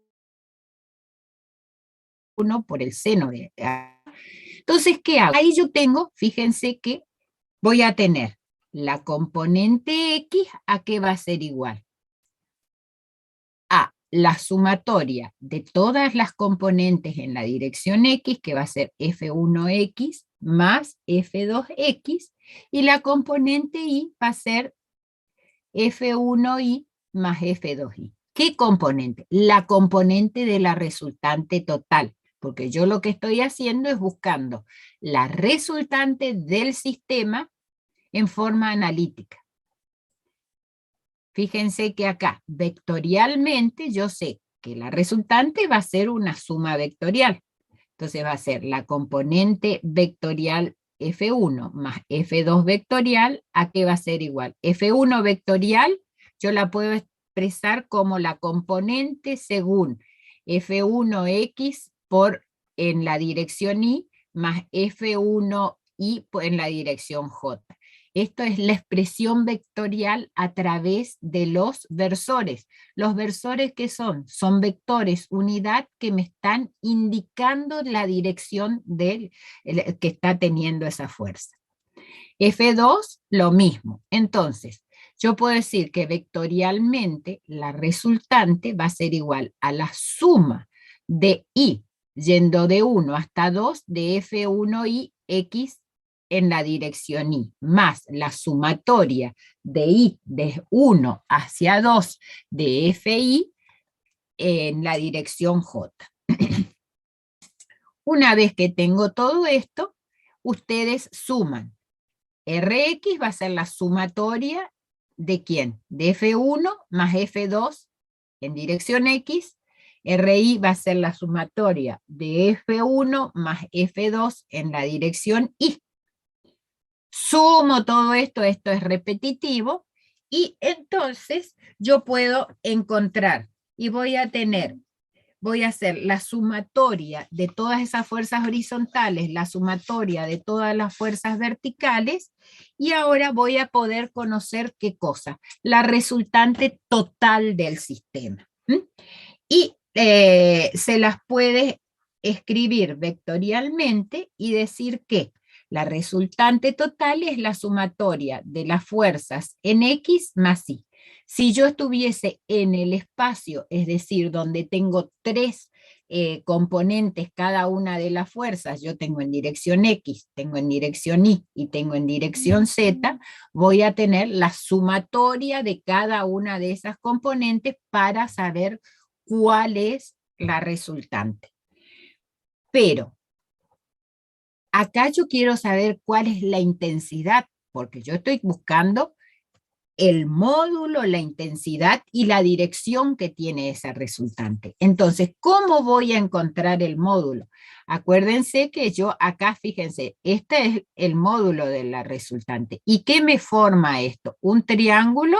por el seno de... Entonces, ¿qué hago? Ahí yo tengo, fíjense que voy a tener la componente X, ¿a qué va a ser igual? A la sumatoria de todas las componentes en la dirección X, que va a ser F1X más F2X, y la componente Y va a ser F1Y más F2Y. ¿Qué componente? La componente de la resultante total, porque yo lo que estoy haciendo es buscando la resultante del sistema en forma analítica. Fíjense que acá, vectorialmente, yo sé que la resultante va a ser una suma vectorial. Entonces va a ser la componente vectorial F1 más F2 vectorial, ¿a qué va a ser igual? F1 vectorial, yo la puedo expresar como la componente según F1X en la dirección Y más F1Y en la dirección J. Esto es la expresión vectorial a través de los versores. ¿Los versores qué son? Son vectores unidad que me están indicando la dirección que está teniendo esa fuerza. F2, lo mismo. Entonces, yo puedo decir que vectorialmente la resultante va a ser igual a la suma de I, yendo de 1 hasta 2, de F1Y X en la dirección Y, más la sumatoria de I de 1 hacia 2 de FI en la dirección J. Una vez que tengo todo esto, ustedes suman. Rx va a ser la sumatoria ¿de quién? De F1 más F2 en dirección X. RI va a ser la sumatoria de F1 más F2 en la dirección Y. Sumo todo esto es repetitivo, y entonces yo puedo encontrar, y voy a hacer la sumatoria de todas esas fuerzas horizontales, la sumatoria de todas las fuerzas verticales, y ahora voy a poder conocer ¿qué cosa? La resultante total del sistema. Y se las puede escribir vectorialmente y decir que la resultante total es la sumatoria de las fuerzas en X más Y. Si yo estuviese en el espacio, es decir, donde tengo tres componentes cada una de las fuerzas, yo tengo en dirección X, tengo en dirección Y y tengo en dirección Z, voy a tener la sumatoria de cada una de esas componentes para saber cuál es la resultante. Pero acá yo quiero saber cuál es la intensidad, porque yo estoy buscando el módulo, la intensidad y la dirección que tiene esa resultante. Entonces, ¿cómo voy a encontrar el módulo? Acuérdense que yo acá, fíjense, este es el módulo de la resultante. ¿Y qué me forma esto? Un triángulo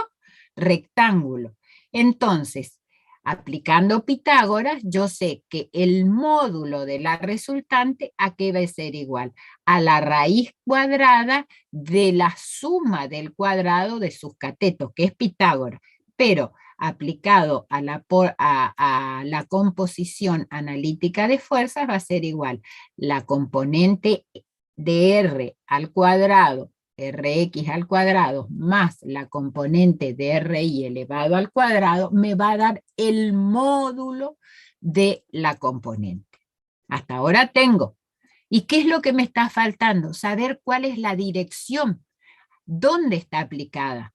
rectángulo. Entonces, aplicando Pitágoras, yo sé que el módulo de la resultante, ¿a qué va a ser igual? A la raíz cuadrada de la suma del cuadrado de sus catetos, que es Pitágoras. Pero aplicado a la composición analítica de fuerzas va a ser igual. La componente de R al cuadrado, Rx al cuadrado, más la componente de Ri elevado al cuadrado, me va a dar el módulo de la componente. Hasta ahora tengo. ¿Y qué es lo que me está faltando? Saber cuál es la dirección, dónde está aplicada,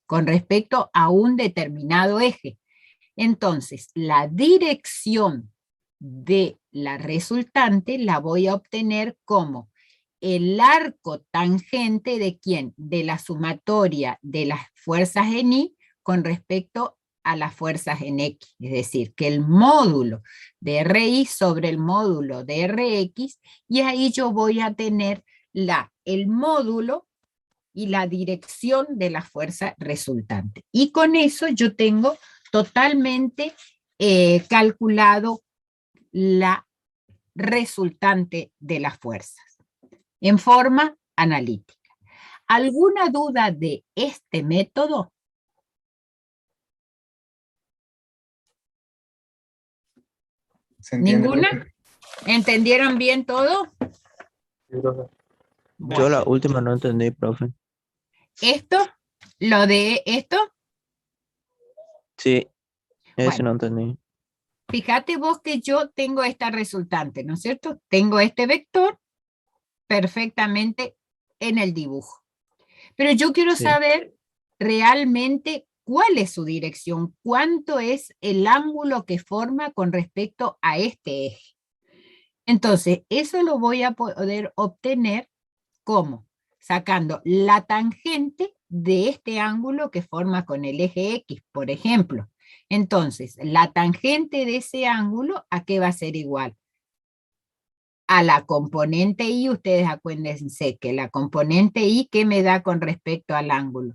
con respecto a un determinado eje. Entonces, la dirección de la resultante la voy a obtener como el arco tangente de ¿quién? De la sumatoria de las fuerzas en Y con respecto a las fuerzas en X, es decir, que el módulo de RI sobre el módulo de RX, y ahí yo voy a tener el módulo y la dirección de la fuerza resultante. Y con eso yo tengo totalmente calculado la resultante de las fuerzas en forma analítica. ¿Alguna duda de este método? ¿Se entiende? ¿Ninguna? ¿Entendieron bien todo? Sí, profe. Yo la última no entendí, profe. ¿Esto? ¿Lo de esto? Sí, eso Bueno. no entendí. Fíjate vos que yo tengo esta resultante, ¿no es cierto? Tengo este vector perfectamente en el dibujo. Pero yo quiero Sí. saber realmente cuál es su dirección, cuánto es el ángulo que forma con respecto a este eje. Entonces, eso lo voy a poder obtener ¿cómo? Sacando la tangente de este ángulo que forma con el eje X, por ejemplo. Entonces, la tangente de ese ángulo, ¿a qué va a ser igual? A la componente Y, ustedes acuérdense que la componente Y, ¿qué me da con respecto al ángulo?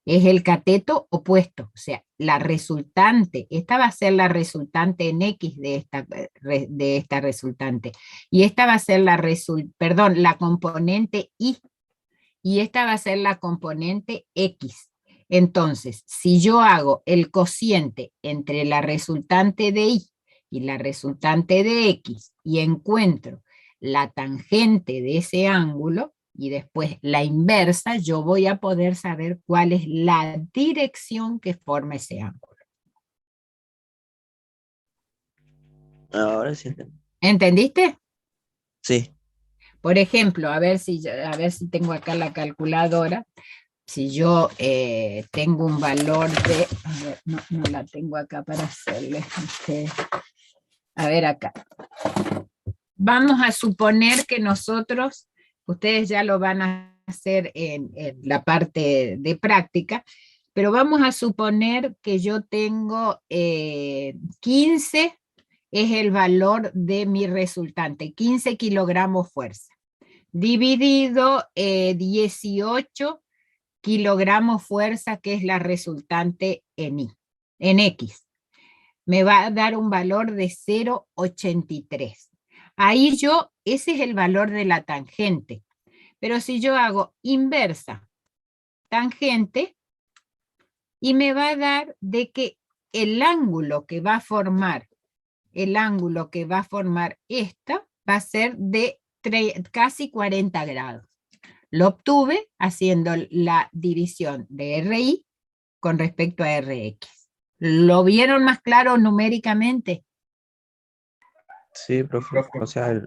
Es el cateto opuesto, o sea, la resultante, esta va a ser la resultante en X de esta resultante, y esta va a ser la componente Y, y esta va a ser la componente X. Entonces, si yo hago el cociente entre la resultante de Y y la resultante de X y encuentro la tangente de ese ángulo y después la inversa, yo voy a poder saber cuál es la dirección que forma ese ángulo. Ahora sí entendí. ¿Entendiste? Sí. Por ejemplo, a ver si tengo acá la calculadora. Si yo tengo un valor de, a ver, no la tengo acá para hacerle, a ver acá. Vamos a suponer que nosotros, ustedes ya lo van a hacer en la parte de práctica, pero vamos a suponer que yo tengo 15, es el valor de mi resultante, 15 kilogramos fuerza, dividido 18 kilogramos fuerza, que es la resultante en X. Me va a dar un valor de 0,83. Ahí ese es el valor de la tangente. Pero si yo hago inversa tangente, y me va a dar de que el ángulo que va a formar esta va a ser de casi 40 grados. Lo obtuve haciendo la división de RI con respecto a RX. ¿Lo vieron más claro numéricamente? Sí, profe. O sea,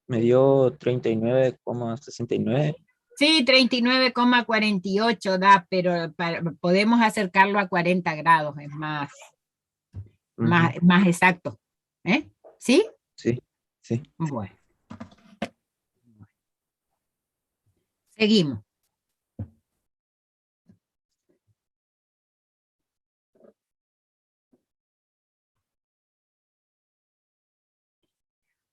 me dio 39,69. Sí, 39,48 da, pero podemos acercarlo a 40 grados, es más exacto. ¿Eh? ¿Sí? Sí, sí. Bueno. Seguimos.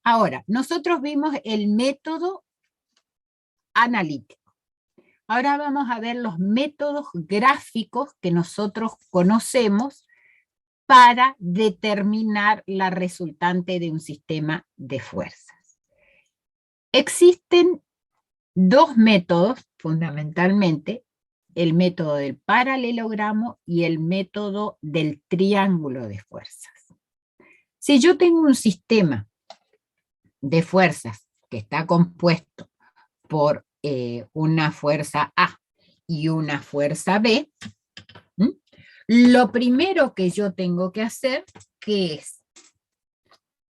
Ahora, nosotros vimos el método analítico. Ahora vamos a ver los métodos gráficos que nosotros conocemos para determinar la resultante de un sistema de fuerzas. Existen dos métodos, fundamentalmente, el método del paralelogramo y el método del triángulo de fuerzas. Si yo tengo un sistema de fuerzas que está compuesto por una fuerza A y una fuerza B, lo primero que yo tengo que hacer, ¿qué es?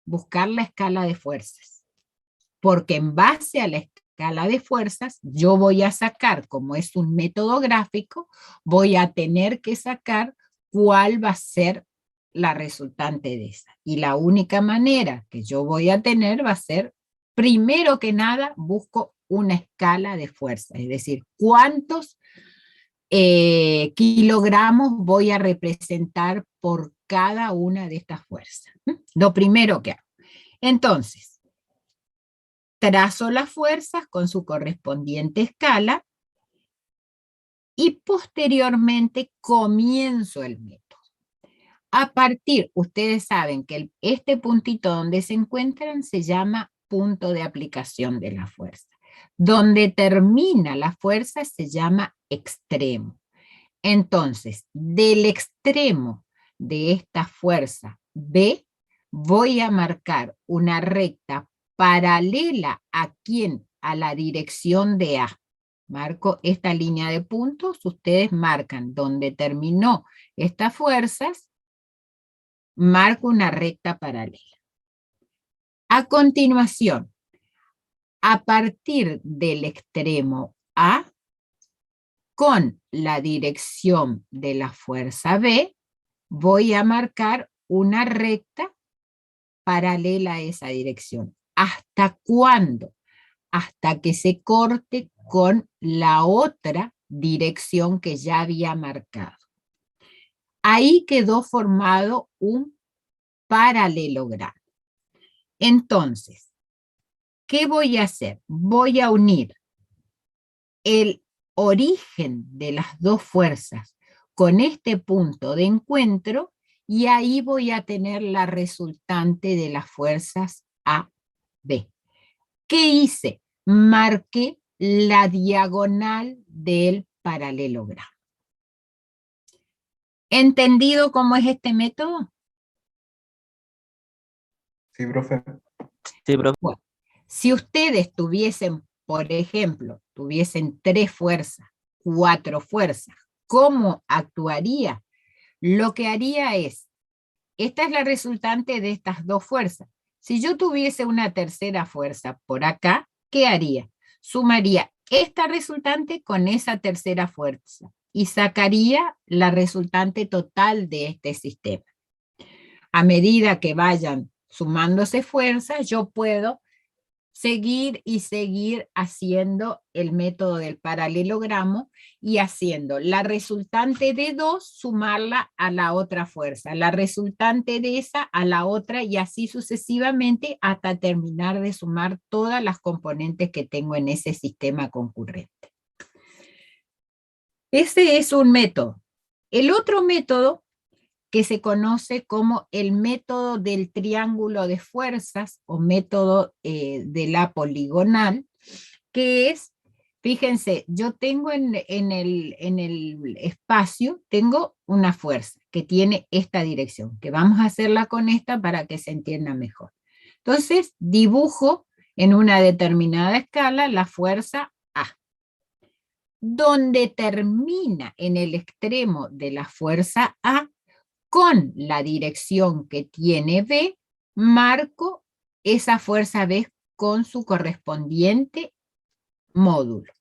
Buscar la escala de fuerzas. Porque en base a la escala de fuerzas, yo voy a sacar, como es un método gráfico, voy a tener que sacar cuál va a ser la resultante de esa. Y la única manera que yo voy a tener va a ser, primero que nada, busco una escala de fuerza, es decir, cuántos kilogramos voy a representar por cada una de estas fuerzas. Lo primero que hago. Entonces, trazo las fuerzas con su correspondiente escala y posteriormente comienzo el método. A partir, ustedes saben que este puntito donde se encuentran se llama punto de aplicación de la fuerza. Donde termina la fuerza se llama extremo. Entonces, del extremo de esta fuerza B, voy a marcar una recta paralela a ¿quién? A la dirección de A. Marco esta línea de puntos, ustedes marcan donde terminó estas fuerzas, marco una recta paralela. A continuación, a partir del extremo A, con la dirección de la fuerza B, voy a marcar una recta paralela a esa dirección. ¿Hasta cuándo? Hasta que se corte con la otra dirección que ya había marcado. Ahí quedó formado un paralelogramo. Entonces, ¿qué voy a hacer? Voy a unir el origen de las dos fuerzas con este punto de encuentro y ahí voy a tener la resultante de las fuerzas A, B. ¿Qué hice? Marqué la diagonal del paralelogramo. ¿Entendido cómo es este método? Sí, profe. Sí, profe. Bueno, si ustedes tuviesen, por ejemplo, tuviesen 3 fuerzas, 4 fuerzas, ¿cómo actuaría? Lo que haría es, esta es la resultante de estas dos fuerzas. Si yo tuviese una tercera fuerza por acá, ¿qué haría? Sumaría esta resultante con esa tercera fuerza y sacaría la resultante total de este sistema. A medida que vayan sumándose fuerzas, yo puedo seguir y seguir haciendo el método del paralelogramo y haciendo la resultante de 2, sumarla a la otra fuerza, la resultante de esa a la otra y así sucesivamente hasta terminar de sumar todas las componentes que tengo en ese sistema concurrente. Ese es un método. El otro método que se conoce como el método del triángulo de fuerzas o método de la poligonal, que es, fíjense, yo tengo en el espacio, tengo una fuerza que tiene esta dirección, que vamos a hacerla con esta para que se entienda mejor. Entonces, dibujo en una determinada escala la fuerza A. Donde termina en el extremo de la fuerza A, con la dirección que tiene B, marco esa fuerza B con su correspondiente módulo.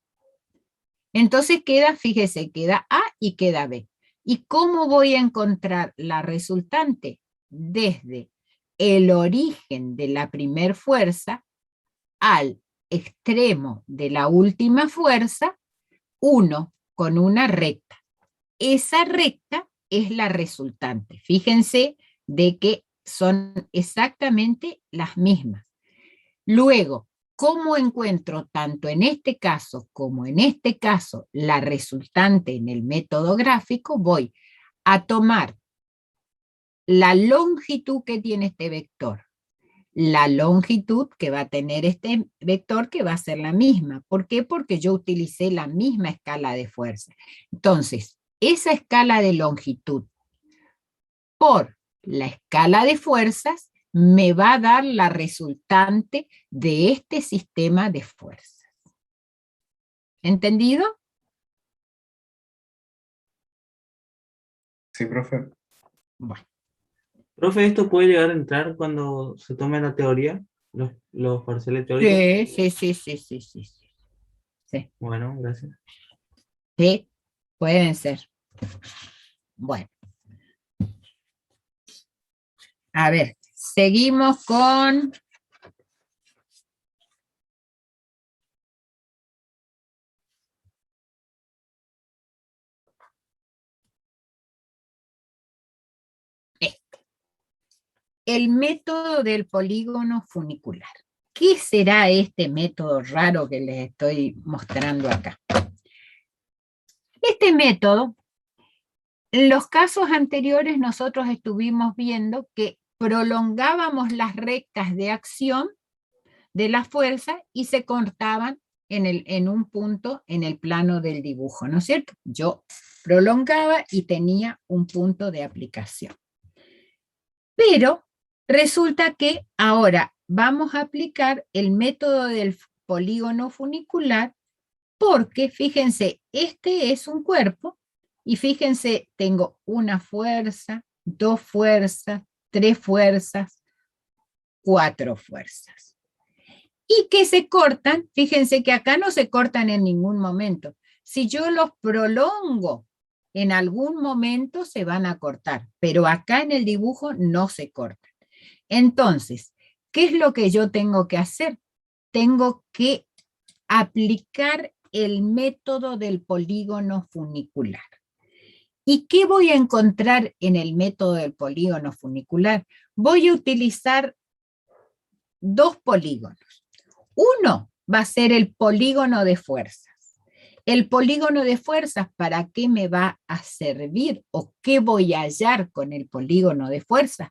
Entonces queda, fíjese, queda A y queda B. ¿Y cómo voy a encontrar la resultante? Desde el origen de la primer fuerza al extremo de la última fuerza, 1 con una recta. Esa recta es la resultante. Fíjense de que son exactamente las mismas. Luego, ¿cómo encuentro tanto en este caso como en este caso la resultante en el método gráfico? Voy a tomar la longitud que tiene este vector, la longitud que va a tener este vector que va a ser la misma. ¿Por qué? Porque yo utilicé la misma escala de fuerza. Entonces, esa escala de longitud por la escala de fuerzas me va a dar la resultante de este sistema de fuerzas. ¿Entendido? Sí, profe. Bueno. Profe, ¿esto puede llegar a entrar cuando se tome la teoría, los parciales teóricos? Sí. Bueno, gracias. Sí, pueden ser. Bueno. A ver, seguimos con... el método del polígono funicular. ¿Qué será este método raro que les estoy mostrando acá? Este método, en los casos anteriores nosotros estuvimos viendo que prolongábamos las rectas de acción de la fuerza y se cortaban en un punto en el plano del dibujo, ¿no es cierto? Yo prolongaba y tenía un punto de aplicación. Pero resulta que ahora vamos a aplicar el método del polígono funicular porque, fíjense, este es un cuerpo y fíjense, tengo una fuerza, 2 fuerzas, 3 fuerzas, 4 fuerzas. Y que se cortan, fíjense que acá no se cortan en ningún momento. Si yo los prolongo, en algún momento se van a cortar, pero acá en el dibujo no se cortan. Entonces, ¿qué es lo que yo tengo que hacer? Tengo que aplicar el método del polígono funicular. ¿Y qué voy a encontrar en el método del polígono funicular? Voy a utilizar 2 polígonos. Uno va a ser el polígono de fuerzas. El polígono de fuerzas, ¿para qué me va a servir? ¿O qué voy a hallar con el polígono de fuerzas?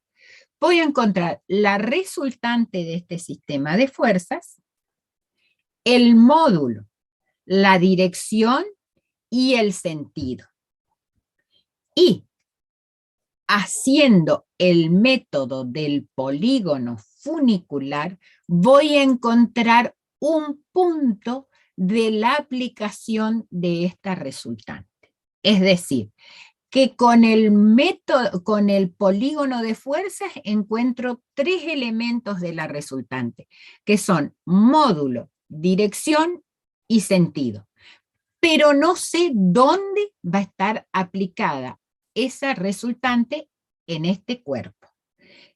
Voy a encontrar la resultante de este sistema de fuerzas, el módulo, la dirección y el sentido. Y haciendo el método del polígono funicular, voy a encontrar un punto de la aplicación de esta resultante. Es decir, que con el método, con el polígono de fuerzas encuentro 3 elementos de la resultante, que son módulo, dirección y sentido. Pero no sé dónde va a estar aplicada esa resultante en este cuerpo.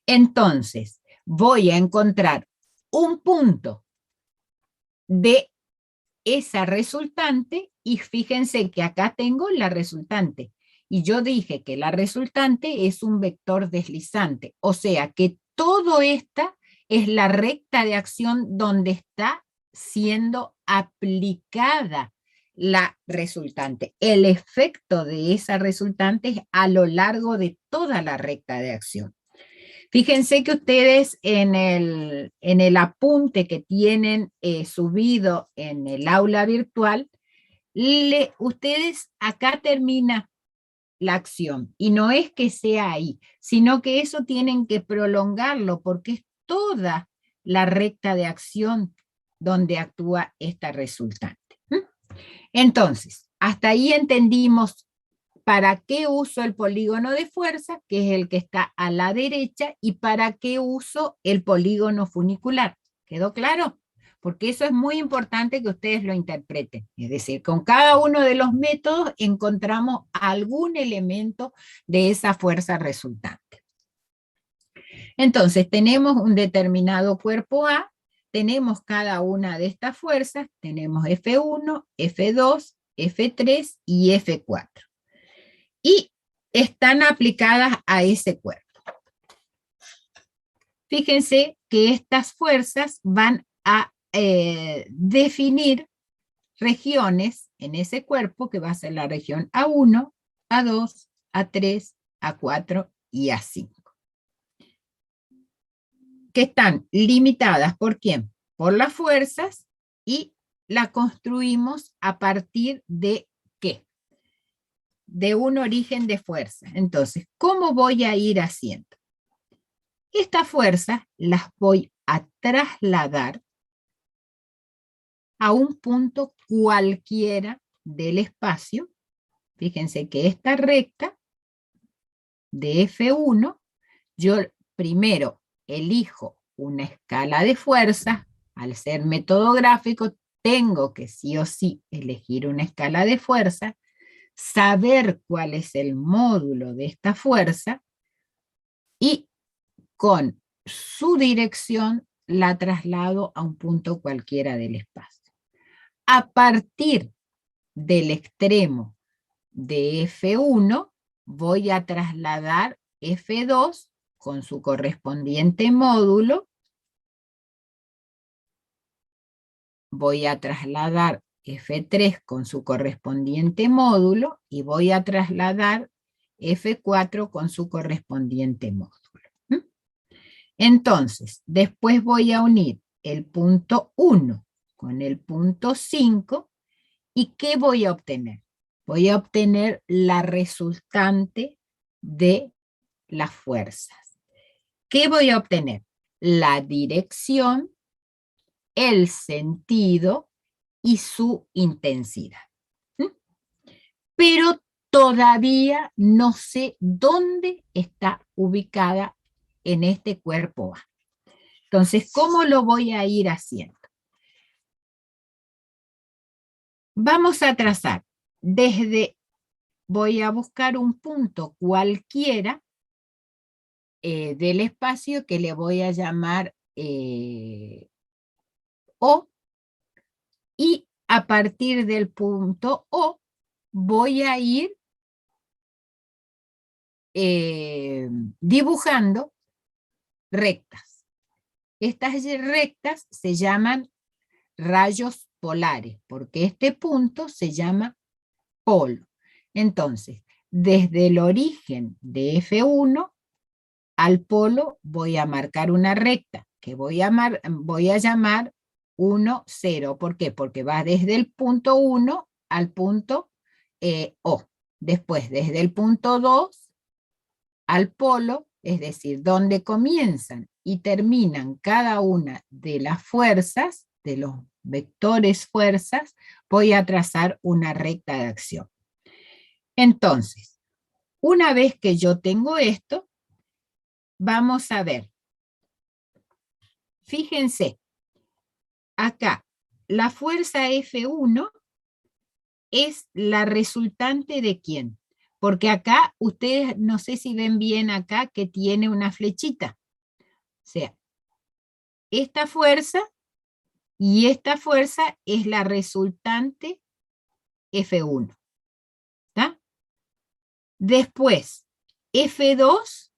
Entonces, voy a encontrar un punto de esa resultante y fíjense que acá tengo la resultante. Y yo dije que la resultante es un vector deslizante, o sea que todo esta es la recta de acción donde está siendo aplicada la resultante. El efecto de esa resultante es a lo largo de toda la recta de acción. Fíjense que ustedes en el apunte que tienen subido en el aula virtual, ustedes acá termina la acción, y no es que sea ahí, sino que eso tienen que prolongarlo, porque es toda la recta de acción donde actúa esta resultante. Entonces, hasta ahí entendimos para qué uso el polígono de fuerza, que es el que está a la derecha, y para qué uso el polígono funicular. ¿Quedó claro? Porque eso es muy importante que ustedes lo interpreten. Es decir, con cada uno de los métodos encontramos algún elemento de esa fuerza resultante. Entonces, tenemos un determinado cuerpo A, tenemos cada una de estas fuerzas, tenemos F1, F2, F3 y F4. Y están aplicadas a ese cuerpo. Fíjense que estas fuerzas van a definir regiones en ese cuerpo, que va a ser la región A1, A2, A3, A4 y A5. Que están limitadas ¿por quién? Por las fuerzas, y la construimos a partir de ¿qué? De un origen de fuerza. Entonces, ¿cómo voy a ir haciendo? Estas fuerzas las voy a trasladar a un punto cualquiera del espacio. Fíjense que esta recta de F1, yo primero elijo una escala de fuerzas. Al ser método gráfico, tengo que sí o sí elegir una escala de fuerzas, saber cuál es el módulo de esta fuerza y con su dirección la traslado a un punto cualquiera del espacio. A partir del extremo de F1 voy a trasladar F2 con su correspondiente módulo, voy a trasladar F3 con su correspondiente módulo y voy a trasladar F4 con su correspondiente módulo. ¿Mm? Entonces, después voy a unir el punto 1 con el punto 5, ¿y qué voy a obtener? Voy a obtener la resultante de las fuerzas. ¿Qué voy a obtener? La dirección, el sentido y su intensidad. ¿Mm? Pero todavía no sé dónde está ubicada en este cuerpo A. Entonces, ¿cómo lo voy a ir haciendo? Vamos a trazar voy a buscar un punto cualquiera del espacio que le voy a llamar O, y a partir del punto O voy a ir dibujando rectas. Estas rectas se llaman rayos polares, porque este punto se llama polo. Entonces, desde el origen de F1 al polo voy a marcar una recta que voy a llamar 1, 0. ¿Por qué? Porque va desde el punto 1 al punto O. Después, desde el punto 2 al polo, es decir, donde comienzan y terminan cada una de las fuerzas, de los vectores fuerzas, voy a trazar una recta de acción. Entonces, una vez que yo tengo esto, vamos a ver. Fíjense, acá, la fuerza F1 es la resultante de ¿quién? Porque acá, ustedes no sé si ven bien acá que tiene una flechita. O sea, esta fuerza y esta fuerza es la resultante F1. ¿Está? Después, F2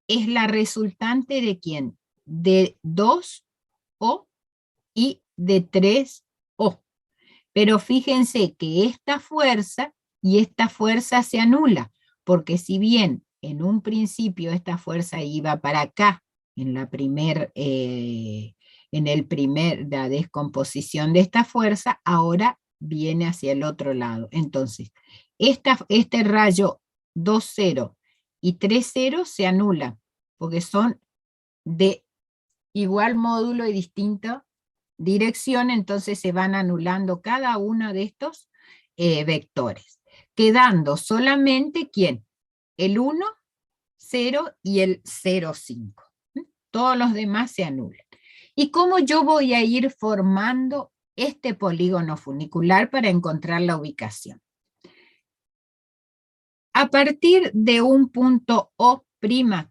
es la resultante de ¿quién? De 2O y de 3O. Pero fíjense que esta fuerza y esta fuerza se anula, porque si bien en un principio esta fuerza iba para acá, en la descomposición de esta fuerza, ahora viene hacia el otro lado. Entonces, este rayo 2,0 y 3,0 se anula, porque son de igual módulo y distinta dirección, entonces se van anulando cada uno de estos vectores, quedando solamente ¿quién? El 1, 0 y el 0, 5. Todos los demás se anulan. ¿Y cómo yo voy a ir formando este polígono funicular para encontrar la ubicación? A partir de un punto O',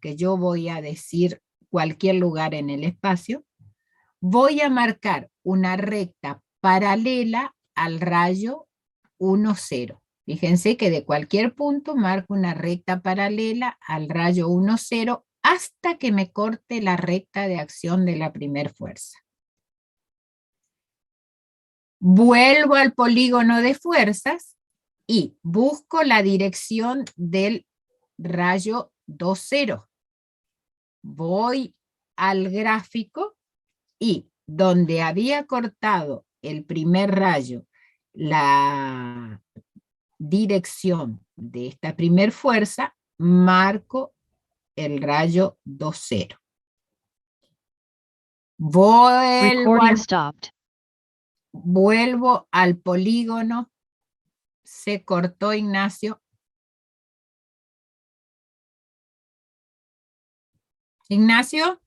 que yo voy a decir cualquier lugar en el espacio, voy a marcar una recta paralela al rayo 1, 0. Fíjense que de cualquier punto marco una recta paralela al rayo 1, 0 hasta que me corte la recta de acción de la primer fuerza. Vuelvo al polígono de fuerzas y busco la dirección del rayo 2, 0. Voy al gráfico y donde había cortado el primer rayo la dirección de esta primer fuerza, marco el rayo 2, 0. Vuelvo al polígono. Se cortó Ignacio. Ignacio.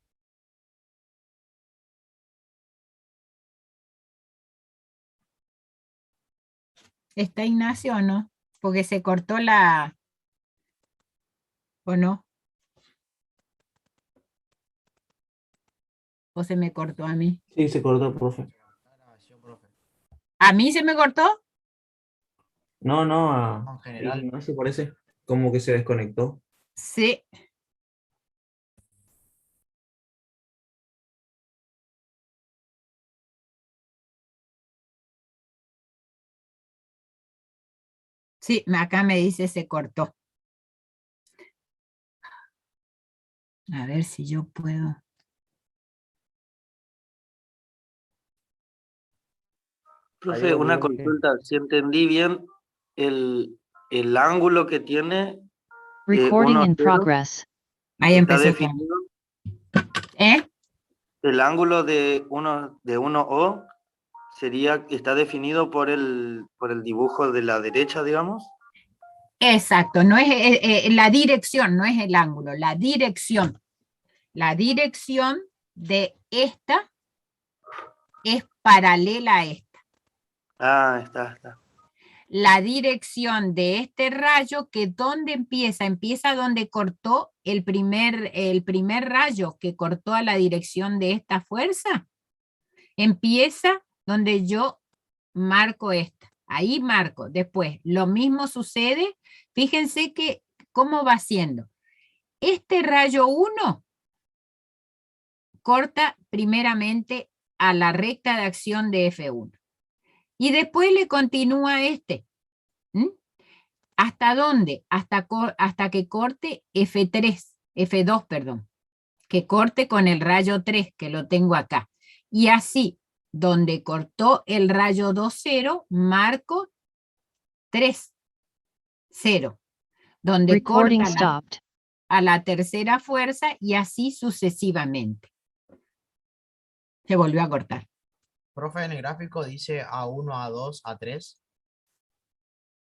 ¿Está Ignacio o no? Porque se cortó la... ¿O no? ¿O se me cortó a mí? Sí, se cortó, profe. ¿A mí se me cortó? No, en general. No se parece. Como que se desconectó. Sí. Sí, acá me dice se cortó. A ver si yo puedo. Profe, una consulta, si entendí bien, el ángulo que tiene Recording 1, in 0 progress. Ahí está empezó. definido. ¿Eh? El ángulo de 1O está definido por el dibujo de la derecha, digamos. Exacto, no es la dirección, no es el ángulo, la dirección. La dirección de esta es paralela a esta. Ah, está. La dirección de este rayo, que ¿dónde empieza? Empieza donde cortó el primer rayo que cortó a la dirección de esta fuerza. Empieza donde yo marco esta. Ahí marco. Después, lo mismo sucede. Fíjense que cómo va siendo. Este rayo 1 corta primeramente a la recta de acción de F1. Y después le continúa este. ¿Hasta dónde? Hasta que corte F2, perdón. Que corte con el rayo 3, que lo tengo acá. Y así, donde cortó el rayo 2,0, marco 3,0. Donde corta a la tercera fuerza y así sucesivamente. Se volvió a cortar. Profe, en el gráfico dice A1, A2, A3.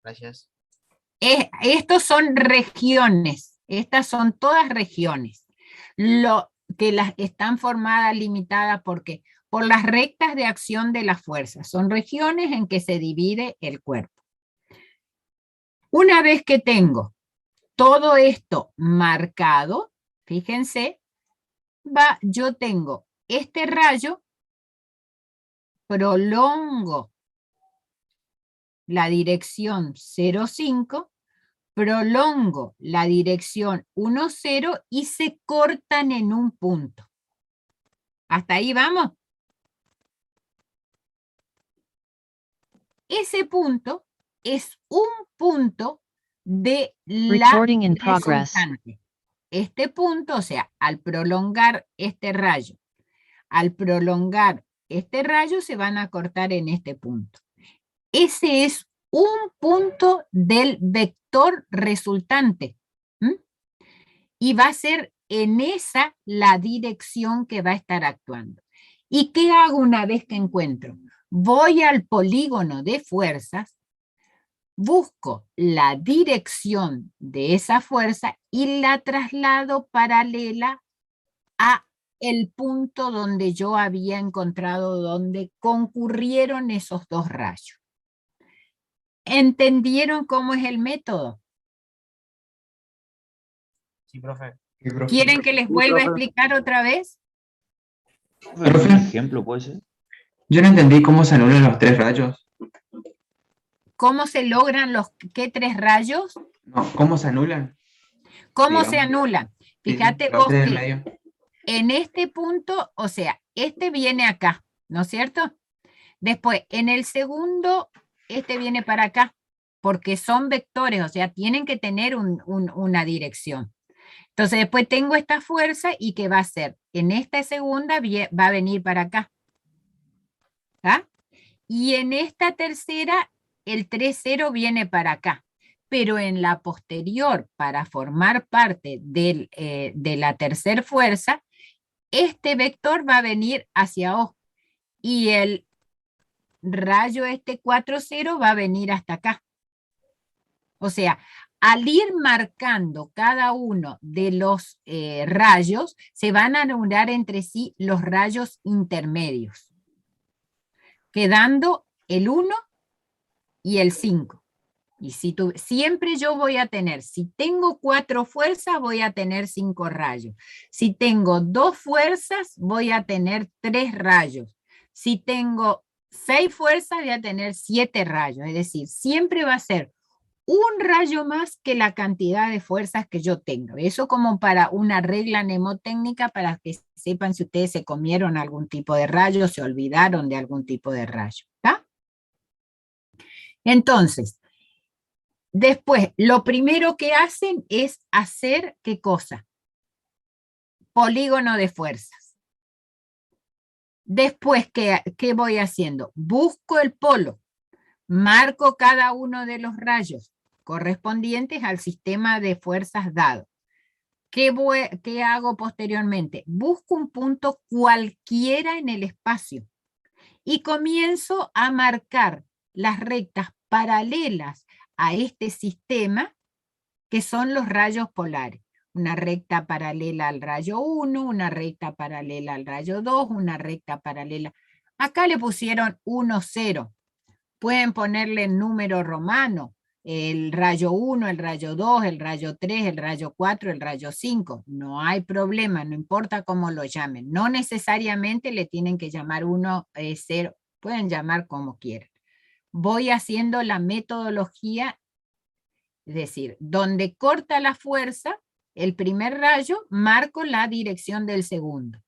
Gracias. Estos son regiones. Estas son todas regiones. Lo que las están formadas, limitadas, porque por las rectas de acción de las fuerzas. Son regiones en que se divide el cuerpo. Una vez que tengo todo esto marcado, fíjense, yo tengo este rayo, prolongo la dirección 0,5, prolongo la dirección 1,0 y se cortan en un punto. ¿Hasta ahí vamos? Ese punto es un punto de la resultante. Este punto, o sea, al prolongar este rayo, se van a cortar en este punto. Ese es un punto del vector resultante. Y va a ser en esa la dirección que va a estar actuando. ¿Y qué hago una vez que encuentro? Voy al polígono de fuerzas, busco la dirección de esa fuerza y la traslado paralela a el punto donde yo había encontrado donde concurrieron esos dos rayos. ¿Entendieron cómo es el método? Sí, profe. ¿Quieren que les vuelva a explicar otra vez? ¿Un ejemplo puede ser? Yo no entendí cómo se anulan los 3 rayos. ¿Cómo se logran qué 3 rayos? No, ¿cómo se anulan? ¿Cómo se anulan? Fíjate vos que en este punto, o sea, este viene acá, ¿no es cierto? Después, en el segundo, este viene para acá, porque son vectores, o sea, tienen que tener una dirección. Entonces, después tengo esta fuerza y ¿qué va a hacer? En esta segunda va a venir para acá. ¿Ah? Y en esta tercera, el 3,0 viene para acá. Pero en la posterior, para formar parte de la tercera fuerza, este vector va a venir hacia O. Y el rayo 4,0 va a venir hasta acá. O sea, al ir marcando cada uno de los rayos, se van a anular entre sí los rayos intermedios, quedando el 1 y el 5. Y siempre yo voy a tener, si tengo 4 fuerzas, voy a tener 5 rayos. Si tengo 2 fuerzas, voy a tener 3 rayos. Si tengo 6 fuerzas, voy a tener 7 rayos. Es decir, siempre va a ser un rayo más que la cantidad de fuerzas que yo tenga. Eso como para una regla mnemotécnica para que sepan si ustedes se comieron algún tipo de rayo, se olvidaron de algún tipo de rayo. ¿Está? Entonces, Después, lo primero que hacen es hacer, ¿qué cosa? Polígono de fuerzas. Después, ¿qué voy haciendo? Busco el polo, marco cada uno de los rayos correspondientes al sistema de fuerzas dado. ¿Qué hago posteriormente? Busco un punto cualquiera en el espacio y comienzo a marcar las rectas paralelas a este sistema, que son los rayos polares. Una recta paralela al rayo 1, una recta paralela al rayo 2, una recta paralela. Acá le pusieron 1, 0. Pueden ponerle el número romano, el rayo 1, el rayo 2, el rayo 3, el rayo 4, el rayo 5. No hay problema, no importa cómo lo llamen. No necesariamente le tienen que llamar 1, 0. Pueden llamar como quieran. Voy haciendo la metodología, es decir, donde corta la fuerza, el primer rayo, marco la dirección del segundo.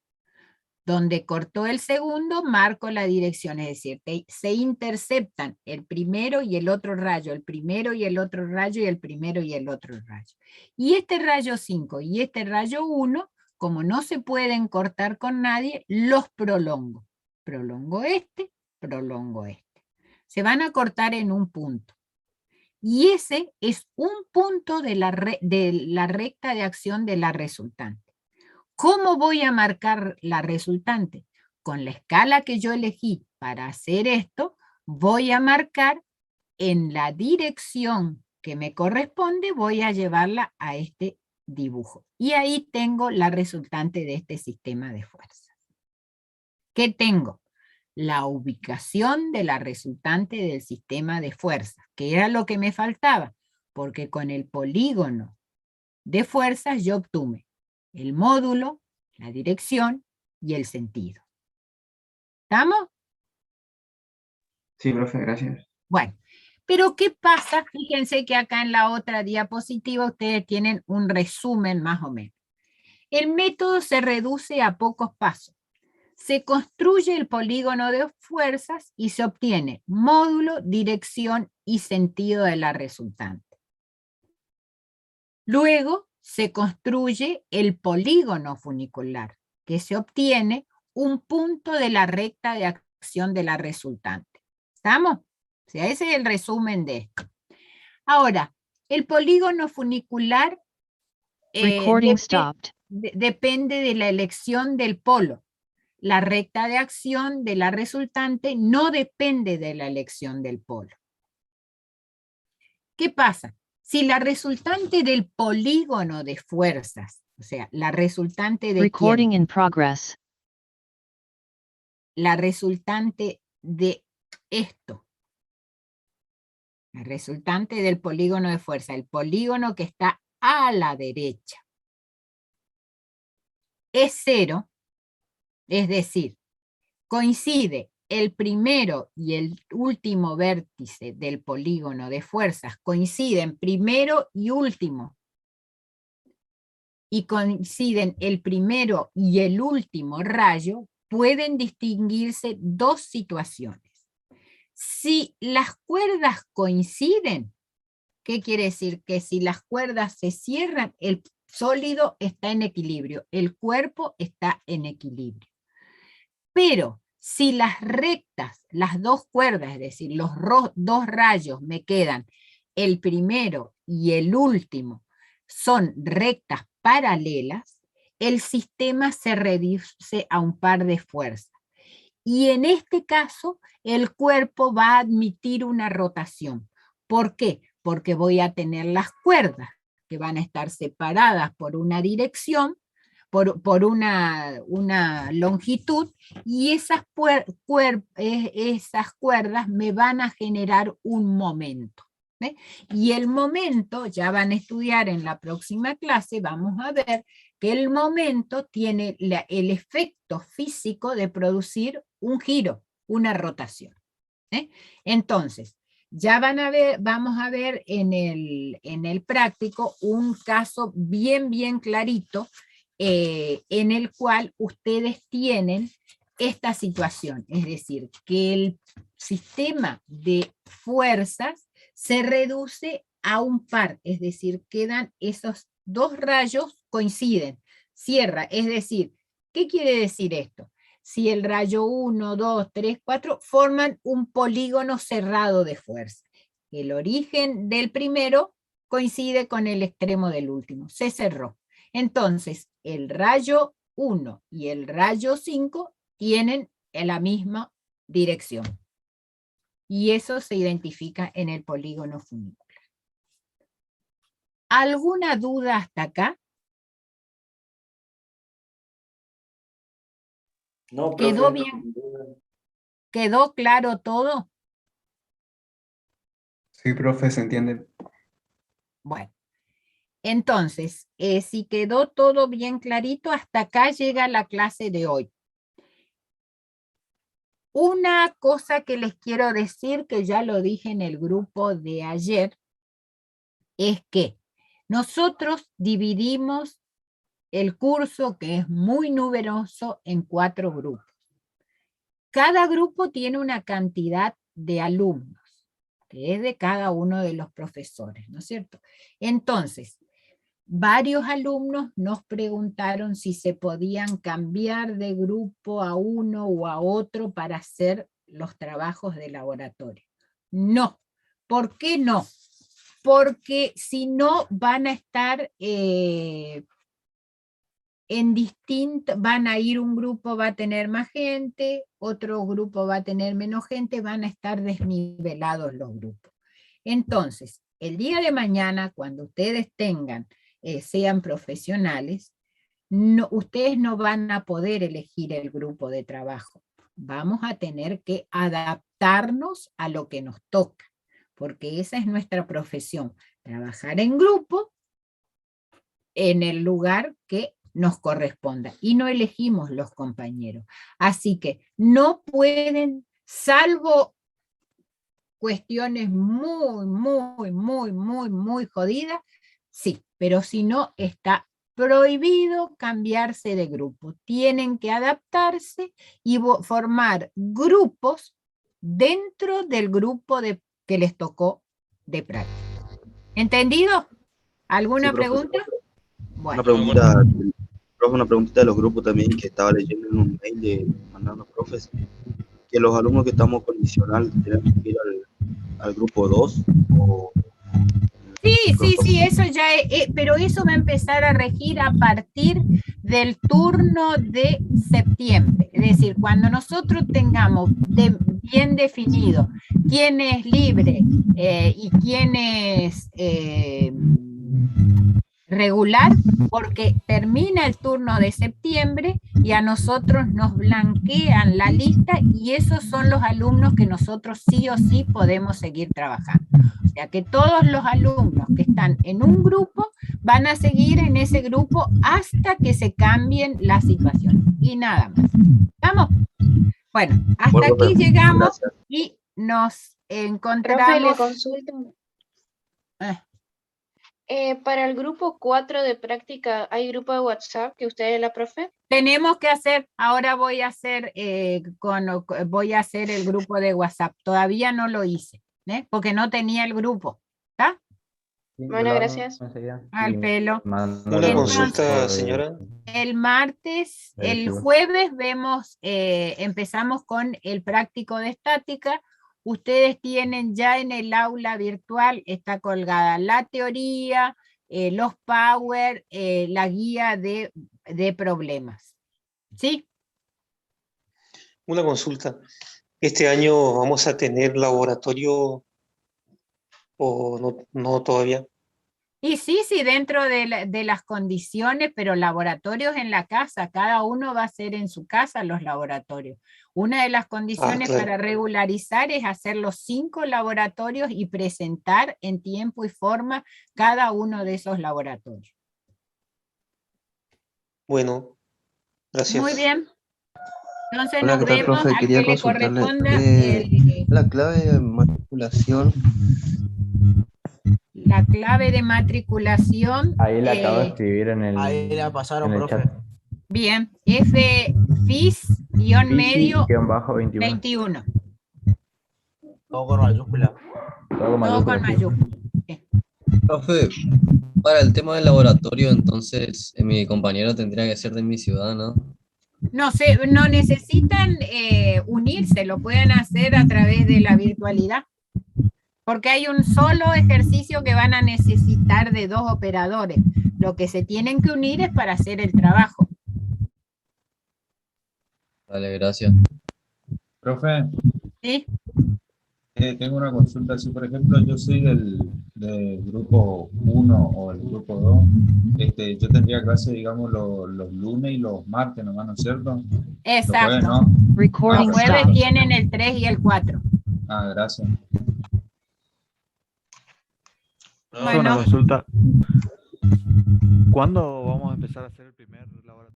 Donde cortó el segundo, marco la dirección, es decir, se interceptan el primero y el otro rayo, el primero y el otro rayo, y el primero y el otro rayo. Y este rayo 5 y este rayo 1, como no se pueden cortar con nadie, los prolongo. Prolongo este, prolongo este. Se van a cortar en un punto. Y ese es un punto de la recta de acción de la resultante. ¿Cómo voy a marcar la resultante? Con la escala que yo elegí para hacer esto, voy a marcar en la dirección que me corresponde, voy a llevarla a este dibujo. Y ahí tengo la resultante de este sistema de fuerzas. ¿Qué tengo? La ubicación de la resultante del sistema de fuerzas, que era lo que me faltaba, porque con el polígono de fuerzas yo obtuve el módulo, la dirección y el sentido. ¿Estamos? Sí, profe, gracias. Bueno, pero ¿qué pasa? Fíjense que acá en la otra diapositiva ustedes tienen un resumen más o menos. El método se reduce a pocos pasos. Se construye el polígono de fuerzas y se obtiene módulo, dirección y sentido de la resultante. Luego se construye el polígono funicular, que se obtiene un punto de la recta de acción de la resultante. ¿Estamos? O sea, ese es el resumen de esto. Ahora, el polígono funicular depende de la elección del polo. La recta de acción de la resultante no depende de la elección del polo. ¿Qué pasa? Si la resultante del polígono de fuerzas, o sea, la resultante de la resultante de esto, la resultante del polígono de fuerza, el polígono que está a la derecha, es 0, es decir, coincide el primero y el último vértice del polígono de fuerzas, coinciden primero y último, y coinciden el primero y el último rayo, pueden distinguirse dos situaciones. Si las cuerdas coinciden, ¿qué quiere decir? Que si las cuerdas se cierran, el sólido está en equilibrio, el cuerpo está en equilibrio. Pero si las rectas, las dos cuerdas, es decir, los dos rayos me quedan, el primero y el último, son rectas paralelas, el sistema se reduce a un par de fuerzas. Y en este caso, el cuerpo va a admitir una rotación. ¿Por qué? Porque voy a tener las cuerdas que van a estar separadas por una dirección, por una longitud, y esas cuerdas me van a generar un momento. Y el momento, ya van a estudiar en la próxima clase, vamos a ver que el momento tiene el efecto físico de producir un giro, una rotación. Entonces, ya vamos a ver en el práctico un caso bien clarito, en el cual ustedes tienen esta situación, es decir, que el sistema de fuerzas se reduce a un par, es decir, quedan esos dos rayos, coinciden, cierra, es decir, ¿qué quiere decir esto? Si el rayo 1, 2, 3, 4 forman un polígono cerrado de fuerza. El origen del primero coincide con el extremo del último, se cerró. Entonces, el rayo 1 y el rayo 5 tienen la misma dirección. Y eso se identifica en el polígono funicular. ¿Alguna duda hasta acá? No, ¿Quedó profe. bien? ¿Quedó claro todo? Sí, profe, se entiende. Bueno, entonces, si quedó todo bien clarito, hasta acá llega la clase de hoy. Una cosa que les quiero decir, que ya lo dije en el grupo de ayer, es que nosotros dividimos el curso, que es muy numeroso, en 4 grupos. Cada grupo tiene una cantidad de alumnos, que es de cada uno de los profesores, ¿no es cierto? Entonces, varios alumnos nos preguntaron si se podían cambiar de grupo a uno o a otro para hacer los trabajos de laboratorio. No. ¿Por qué no? Porque si no van a estar en distinto, van a ir un grupo, va a tener más gente, otro grupo va a tener menos gente, van a estar desnivelados los grupos. Entonces, el día de mañana, cuando ustedes tengan, sean profesionales, ustedes no van a poder elegir el grupo de trabajo. Vamos a tener que adaptarnos a lo que nos toca, porque esa es nuestra profesión, trabajar en grupo en el lugar que nos corresponda, y no elegimos los compañeros. Así que no pueden, salvo cuestiones muy jodidas, sí, pero si no, está prohibido cambiarse de grupo. Tienen que adaptarse y formar grupos dentro del grupo que les tocó de práctica. ¿Entendido? ¿Alguna pregunta? Bueno. Una preguntita de los grupos también, que estaba leyendo en un mail de mandando profes, que los alumnos que estamos condicional tenemos que ir al grupo 2 o... Sí, eso ya, pero eso va a empezar a regir a partir del turno de septiembre. Es decir, cuando nosotros tengamos bien definido quién es libre y quién es regular, porque termina el turno de septiembre y a nosotros nos blanquean la lista y esos son los alumnos que nosotros sí o sí podemos seguir trabajando. O sea que todos los alumnos que están en un grupo van a seguir en ese grupo hasta que se cambien las situaciones y nada más. ¿Estamos? Bueno, hasta aquí llegamos. Gracias. Y nos encontramos... Profe, le consulto. Para el grupo 4 de práctica, ¿hay grupo de WhatsApp que usted es la profe? Tenemos que hacer, ahora voy a hacer el grupo de WhatsApp. Todavía no lo hice, porque no tenía el grupo. ¿Está? Bueno, gracias. Al pelo. Una consulta, señora. El martes, el jueves empezamos con el práctico de estática. Ustedes tienen ya en el aula virtual, está colgada la teoría, los power, la guía de problemas. ¿Sí? Una consulta. ¿Este año vamos a tener laboratorio o no todavía? Y sí, dentro de las condiciones, pero laboratorios en la casa, cada uno va a hacer en su casa los laboratorios. Una de las condiciones para regularizar es hacer los 5 laboratorios y presentar en tiempo y forma cada uno de esos laboratorios. Bueno, gracias. Muy bien. Entonces hola, nos vemos, profe? al que le corresponda la clave de matriculación. La clave de matriculación. Ahí la acabo de escribir en el. Ahí la pasaron, profe. Chat. Bien, FIS-medio 21. Todo con mayúscula. Todo con mayúscula. Profe, para el tema del laboratorio, entonces mi compañero tendría que ser de mi ciudad, ¿no? No necesitan unirse, lo pueden hacer a través de la virtualidad. Porque hay un solo ejercicio que van a necesitar de 2 operadores. Lo que se tienen que unir es para hacer el trabajo. Vale, gracias. Profe, ¿Sí? tengo una consulta. Si, por ejemplo, yo soy del grupo 1 o el grupo 2, yo tendría clase, digamos, los lunes y los martes nomás, ¿no es cierto? Exacto. Los jueves, ¿no? Los jueves tienen el 3 y el 4. Ah, gracias. Una consulta. ¿Cuándo vamos a empezar a hacer el primer laboratorio?